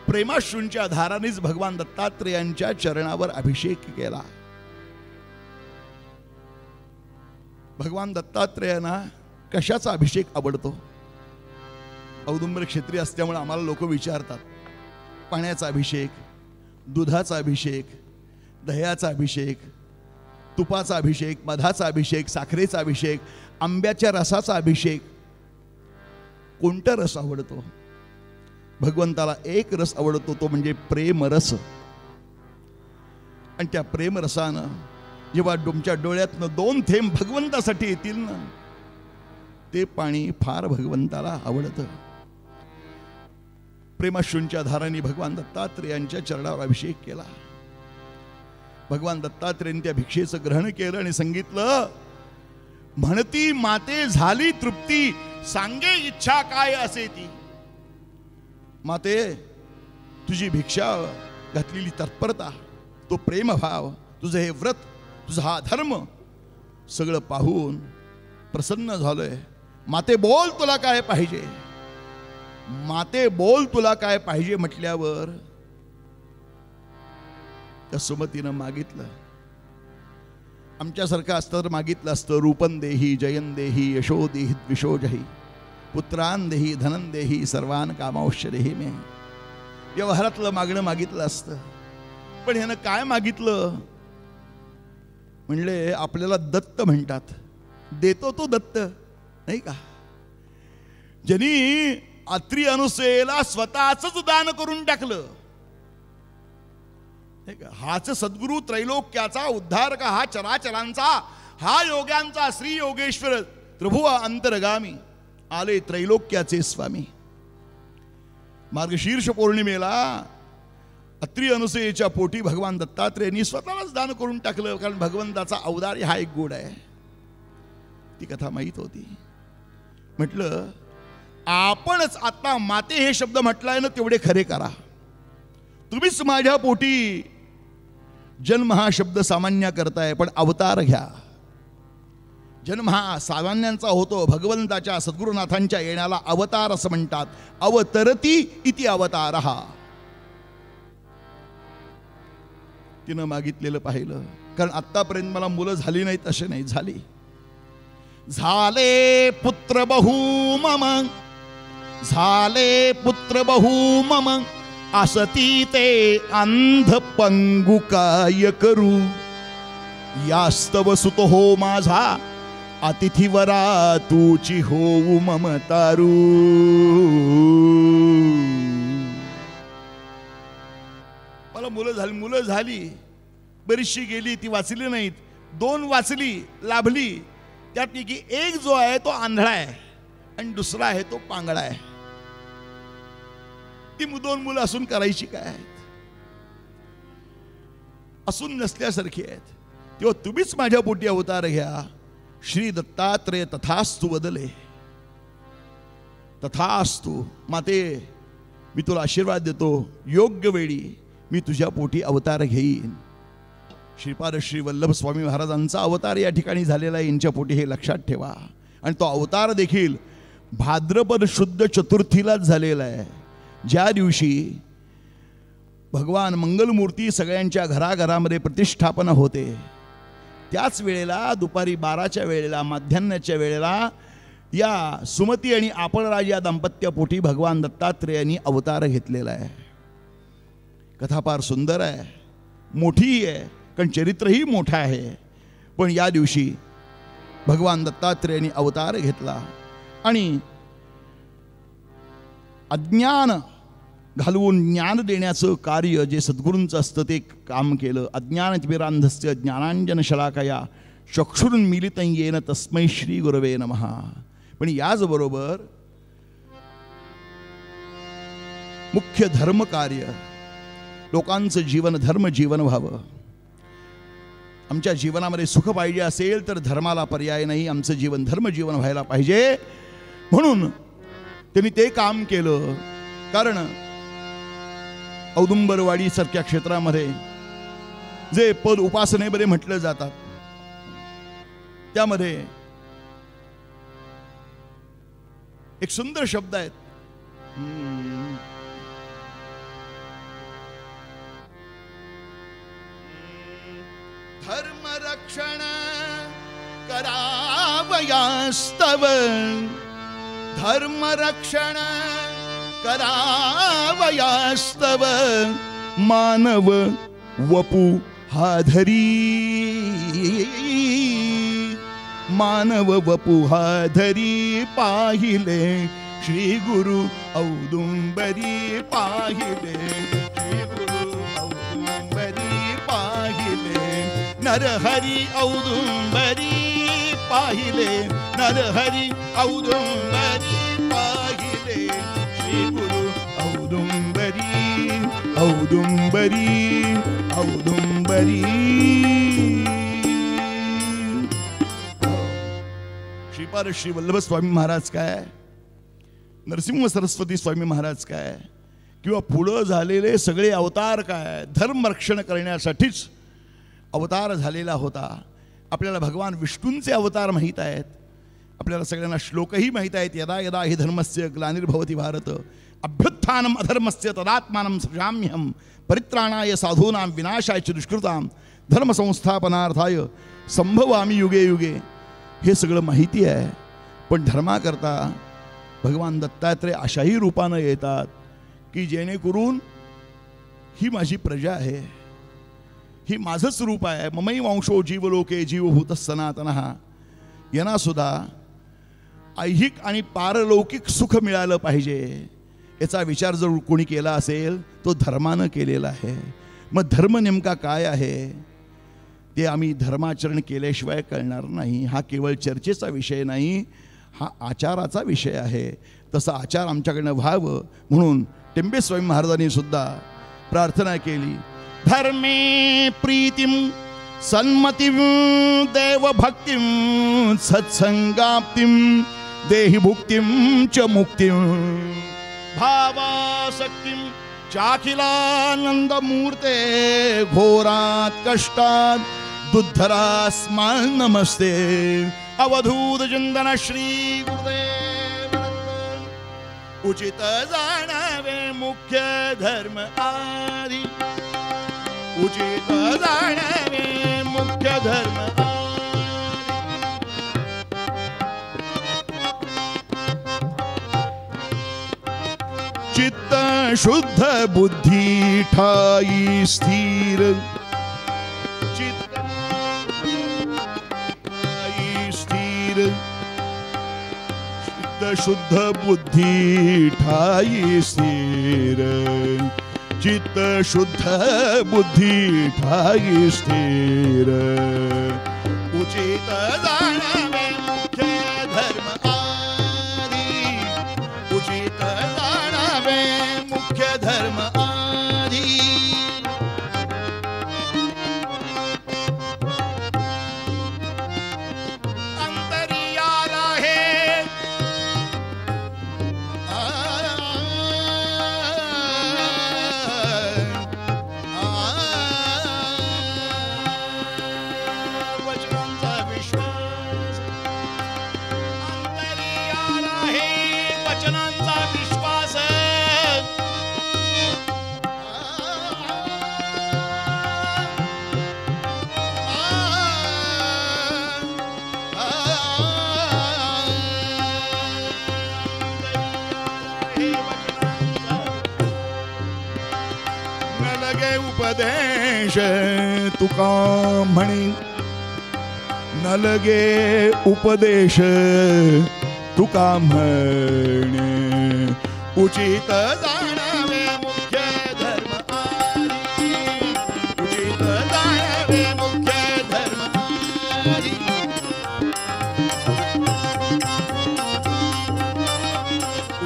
प्रेमाश्रूंच्या धारानेच भगवान दत्तात्रेयांच्या चरणावर अभिषेक केला. भगवान दत्तात्रेयांना कशाचा अभिषेक आवडतो? औदुंबर क्षेत्रीय असल्यामुळे आम्हाला लोक विचारतात पाण्याचा अभिषेक, दुधाचा अभिषेक, दह्याचा अभिषेक, तुपाचा अभिषेक, मधाचा अभिषेक, साखरेचा अभिषेक, आंब्याच्या रसाचा अभिषेक. कोणता रस आवडतो? भगवंताला एक रस आवडतो, तो म्हणजे प्रेमरस. आणि त्या प्रेमरसानं जेव्हा तुमच्या डोळ्यातनं दोन थेंब भगवंतासाठी येतील ना, ते पाणी फार भगवंताला आवडतं. प्रेमाश्रूंच्या धारांनी भगवान दत्तात्रेयांच्या चरणावर अभिषेक केला. भगवान दत्तात्रेयांनी त्या भिक्षेचं ग्रहण केलं आणि सांगितलं, म्हणती माते झाली तृप्ती, सांगे इच्छा काय असे ती. माते, तुझी भिक्षा घातलेली तत्परता, तो प्रेमभाव, तुझं हे व्रत, तुझा हा धर्म सगळं पाहून प्रसन्न झालोय. माते बोल तुला काय पाहिजे, माते बोल तुला काय पाहिजे म्हटल्यावर त्या सुमतीनं मागितलं. आमच्यासारखं असतं तर मागितलं असतं, रूपं देही जयं देही यशो देही द्विषोजही पुत्रान देही धनं देही सर्वान कामांश्च देही मे. व्यवहारातलं मागणं मागितलं असतं. पण ह्यानं काय मागितलं म्हणले, आपल्याला दत्त म्हणतात, देतो तो दत्त नाही का. ज्यांनी अत्री अनुसेला स्वतःच दान करून टाकलं, हाच सद्गुरु त्रैलोक्याचा उद्धारक, हा चराचरांचा, हा योग्यांचा श्री योगेश्वर त्रिभुव अंतर्गामी, आले त्रैलोक्याचे स्वामी. मार्गशीर्ष पौर्णिमेला अत्री अनुसेच्या पोटी भगवान दत्तात्रेयांनी स्वतःलाच दान करून टाकलं. कारण भगवंताचा औदार्य हा एक गुण आहे. ती कथा माहीत होती. म्हटलं आपणच आता माते हे शब्द म्हटलाय ना तेवढे खरे करा. तुम्हीच माझ्या पोटी जन्म हा शब्द सामान्य करताय, पण अवतार घ्या. जन्म हा सामान्यांचा होतो, भगवंताच्या सद्गुरुनाथांच्या येण्याला अवतार असं म्हणतात. अवतरती इति अवतारहा. तिनं मागितलेलं पाहिलं, कारण आतापर्यंत मला मुलं झाली नाहीत असे नाही, झाली. झाले पुत्र बहु मम, झाले पुत्र बहु मम, असती ते अंध पंगु काय करू. यास्तव सुत हो माझा, अतिथीवरा तुची होऊ ममतारू. मला मुलं झाली, बरीचशी गेली, ती वाचली नाहीत. 2 वाचली, लाभली. त्यापैकी एक जो आहे तो आंधळा आहे आणि दुसरा आहे तो पांगळा आहे. ती 2 मुलं असून करायची काय आहेत? असून नसल्यासारखी आहेत. तेव्हा तुम्हीच माझ्या पोटी अवतार घ्या. श्री दत्तात्रेय तथास्तु वदले. तथास्तु माते, मी तुला आशीर्वाद देतो, योग्य वेळी मी तुझ्या पोटी अवतार घेईन. श्रीपाद श्री वल्लभ स्वामी महाराजांचा अवतार या ठिकाणी झालेला आहे. यांच्या पोटी हे लक्षात ठेवा. आणि तो अवतार देखील भाद्रपद शुद्ध चतुर्थीलाच झालेला आहे, ज्या दिवशी भगवान मंगलमूर्ती सगळ्यांच्या घराघरामध्ये प्रतिष्ठापना होते. त्याच वेळेला दुपारी 12च्या वेळेला, माध्यान्हाच्या वेळेला या सुमती आणि आपळराज या दाम्पत्यापोटी भगवान दत्तात्रेयांनी अवतार घेतलेला आहे. कथा फार सुंदर आहे, मोठी आहे, कारण चरित्रही मोठं आहे. पण या दिवशी भगवान दत्तात्रेयांनी अवतार घेतला आणि अज्ञान घालवून ज्ञान देण्याचं कार्य जे सद्गुरूंचं असतं ते काम केलं. अज्ञानतिमिरांधस्य ज्ञानांजन शलाकया चक्षुरुन्मीलितं येन तस्मै श्री गुरवे नमः. पण याचबरोबर मुख्य धर्म कार्य, लोकांचं जीवन धर्म जीवन व्हावं. आमच्या जीवनामध्ये सुख पाहिजे असेल तर धर्माला पर्याय नाही, आमचं जीवन धर्म जीवन व्हायला पाहिजे. म्हणून त्यांनी ते काम केलं. कारण औदुंबरवाडी सारख्या क्षेत्रामध्ये जे पद उपासनेमध्ये म्हटलं जातात त्यामध्ये एक सुंदर शब्द आहेत. धर्म रक्षण करावयास्तव, धर्म रक्षण करावयास्तव, मानव वपु हा धरी, मानव वपु हा धरी पाहिले श्री गुरु औदुंबरी पाहिले, श्री गुरु औदुंबरी पाहिले, नरहरी औदुंबरी पाहिले, नरहरी औदुंबरी पाहिले, श्री गुरु औदुंबरी औदुंबरी औदुंबरी. श्रीपाद श्री वल्लभ स्वामी महाराज काय, नरसिंह सरस्वती स्वामी महाराज काय, किंवा पुढं झालेले सगळे अवतार काय, धर्म रक्षण करण्यासाठीच अवतार झालेला होता. आपल्याला भगवान विष्णूंचे अवतार माहीत आहेत, आपल्याला सगळ्यांना श्लोकही माहीत आहेत. यदा यदा हि धर्मस्य ग्लानिर्भवति भारत अभ्युत्थानम अधर्मस्य तदात्मानं सृजाम्यहं परित्राणाय साधूनां विनाशाय च दुष्कृतां धर्मसंस्थापनार्थाय संभवामि युगे युगे. हे सगळं माहिती आहे. पण धर्माकरता भगवान दत्तात्रेय अशाही रूपानं येतात की जेणेकरून ही माझी प्रजा आहे, ही माझंच रूप आहे. ममै वंशो जीवलोके जीवभूत सनातनः. यांना सुद्धा ऐहिक आणि पारलौकिक सुख मिळालं पाहिजे याचा विचार जर कोणी केला असेल तो धर्मानं केलेला आहे. मग धर्म नेमका काय आहे ते आम्ही धर्माचरण केल्याशिवाय कळणार नाही. हा केवळ चर्चेचा विषय नाही, हा आचाराचा विषय आहे. तसा आचार आमच्याकडनं व्हावं म्हणून टेंबे स्वामी महाराजांनी सुद्धा प्रार्थना केली. धर्मे प्रीतिम सन्मतिम देवभक्तिम सत्संगाप्तिम देहि भुक्तिं च मुक्तिं भावासक्तिं चाखिलानंदमूर्ते घोरात् कष्टात् दुद्धरास्मान् नमस्ते अवधूत चिंतन श्री गुरुदेव उचित जाणावे मुख्य धर्म आदि उचित जाणावे मुख्य धर्म चित्त शुद्ध बुद्धि ठाई स्थिर चित्त ठाई स्थिर चित्त शुद्ध बुद्धि ठाई स्थिर चित्त शुद्ध बुद्धि ठाई स्थिर उचित जाणावे मुख्य धर्म आदि उचित जाणावे मुख्य धर्म आदि अंतरियाला हे वचनांचा विश्वास अंतरियाला हे वचनांचा विश्वास न लगे उपदेश तुका म्हणे न लगे उपदेश तुका म्हणे उचित जाणावे मुख्य धर्म आदि उचित जाणावे मुख्य धर्म आदि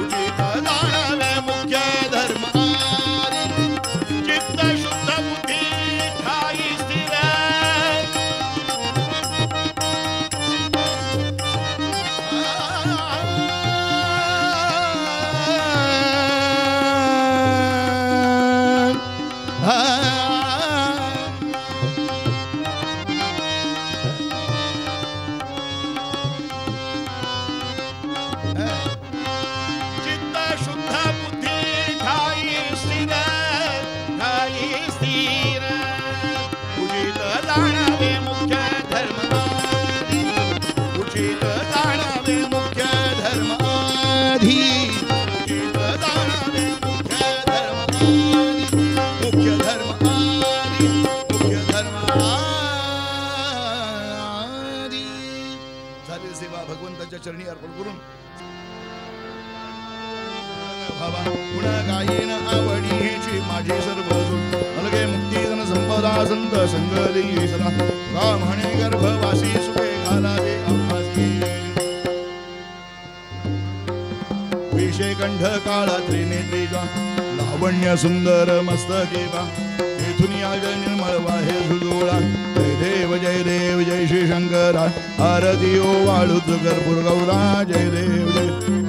उचित जाणावे मुख्य धर्म आदि चित्त शुद्ध बुद्धी ठाई स्थिर चित्त शुद्ध बुद्धि ठाई स्थिर उचित जाणावे मुख्य धर्म आदि उचित जाणावे मुख्य धर्म आदि उचित जाणावे मुख्य धर्म आदि मुख्य धर्म आदि मुख्य धर्म आदि झाली सेवा भगवंताच्या चरणी अर्पण करून भावा गुण गायेन आवडी हेची माझी सर्व अलगे मुक्ती जन संपदा संत संग देई सदा का म्हणे गर्भवासी सुखे घाला दे आभासी विषय कंठ काळा त्रिनेत्री जा लावण्य सुंदर मस्तके बा तेथून आग निर्मळ वाहे सुजोळा जय देव जय श्री शंकरा आरती ओ वाळूत कर्पूर गौरा जय देव जय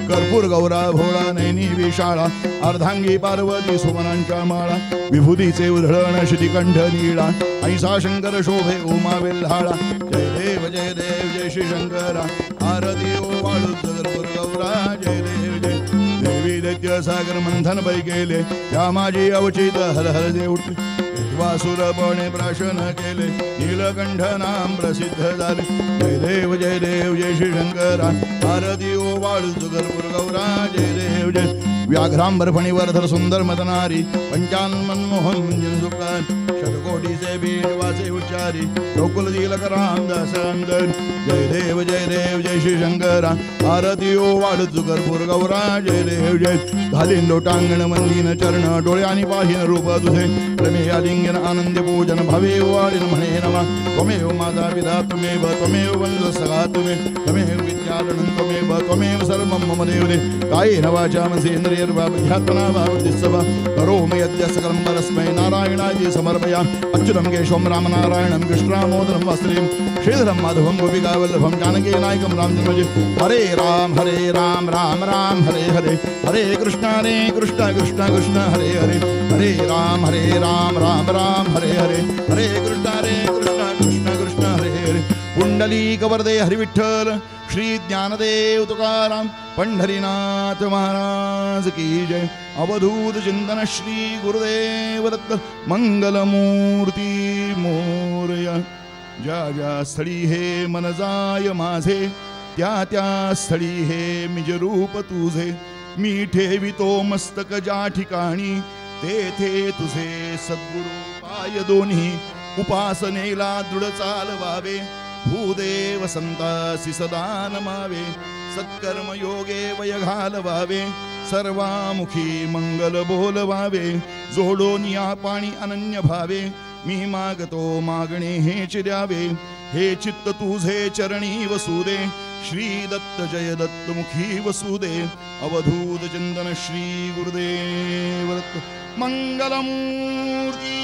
कर्पूर गौरा भोळा नैनी विशाळा अर्धांगी पार्वती सुमनांच्या माळा विभूतीचे उधळण श्रीकंठ नीळा ऐसा शंकर शोभे उमा वेल्हाळा जय देव जय श्री शंकरा आरती ओ वाळूत कर्पूर गौरा जय देव जय देवी दैत्य सागर मंथन पै केले त्या माझी अवचित हर हर जे उठले वासुरपणे प्राशन केले नीलकंठ नाम प्रसिद्ध झाले जय देव जय श्री शंकरा आरती ओ वाळूत कर्पूर गौरा जय देव जय व्याघ्रांबर फणीवरधर सुंदर मदनारी पंचान मनमोहन जनसुखान शतकोटी से बीज वासे उच्चारी गोकुल तिलक रामदास अंदर जय देव जय श्री शंकरा आरती ओ वाळूत कर्पूर गौरा जय देव जय घालीन लोटांगण मंदिन चरण डोळ्यानी पाहिन रूप तुझे प्रेमे आलिंगन आनंद पूजन भवे वाळिन म्हणे नमः त्वमेव माता पिता त्वमेव त्वमेव वंश सखा त्वमेव विद्याधनं त्वमेव त्वमेव सर्वं मम देवते कायेन वाचा मनसेन्द्रियर्वा बुद्ध्यात्मना वा बुद्धिस्सवा करोमि यद्य सकलं परस्मै नारायणाय समर्पयामि अच्युतं केशवं रामनारायणं कृष्णदामोदरं वासुदेवं श्रीधरं माधवं गोपिकावल्लभं जानकीनायकं रामजन्मजे हरे राम राम राम हरे हरे हरे कृष्ण कृष्ण कृष्ण हरे हरे हरे राम राम राम हरे हरे हरे कृष्ण कृष्ण कृष्ण हरे हरे पुंडलीक वरदे हरि विठ्ठल श्री ज्ञानदेव तुकाराम पंढरीनाथ महाराज की जय अवधूत चिंतन श्री गुरुदेव दत्त मंगलमूर्ती मोरया ज्या ज्या स्थळी हे मन जाय माझे त्या त्या स्थळी हे निज रूप तुझे मी ठेवितो मस्तक ज्या ठिकाणी तेथे तुझे सद्गुरु पाय दोन्ही उपासनेला दृढ चालवावे भूदेव संतासी सदा नमावे सत्कर्म योगे वय घालवावे सर्वामुखी मंगल बोलवावे जोडोनिया पाणी अनन्य भावे मी मागतो मागणे हेच द्यावे हे चित्त तुझे चरणी वसुदे श्री दत्त जय दत्त मुखी वसुदे अवधूत चिंतन श्री गुरुदेव दत्त मंगलमूर्ती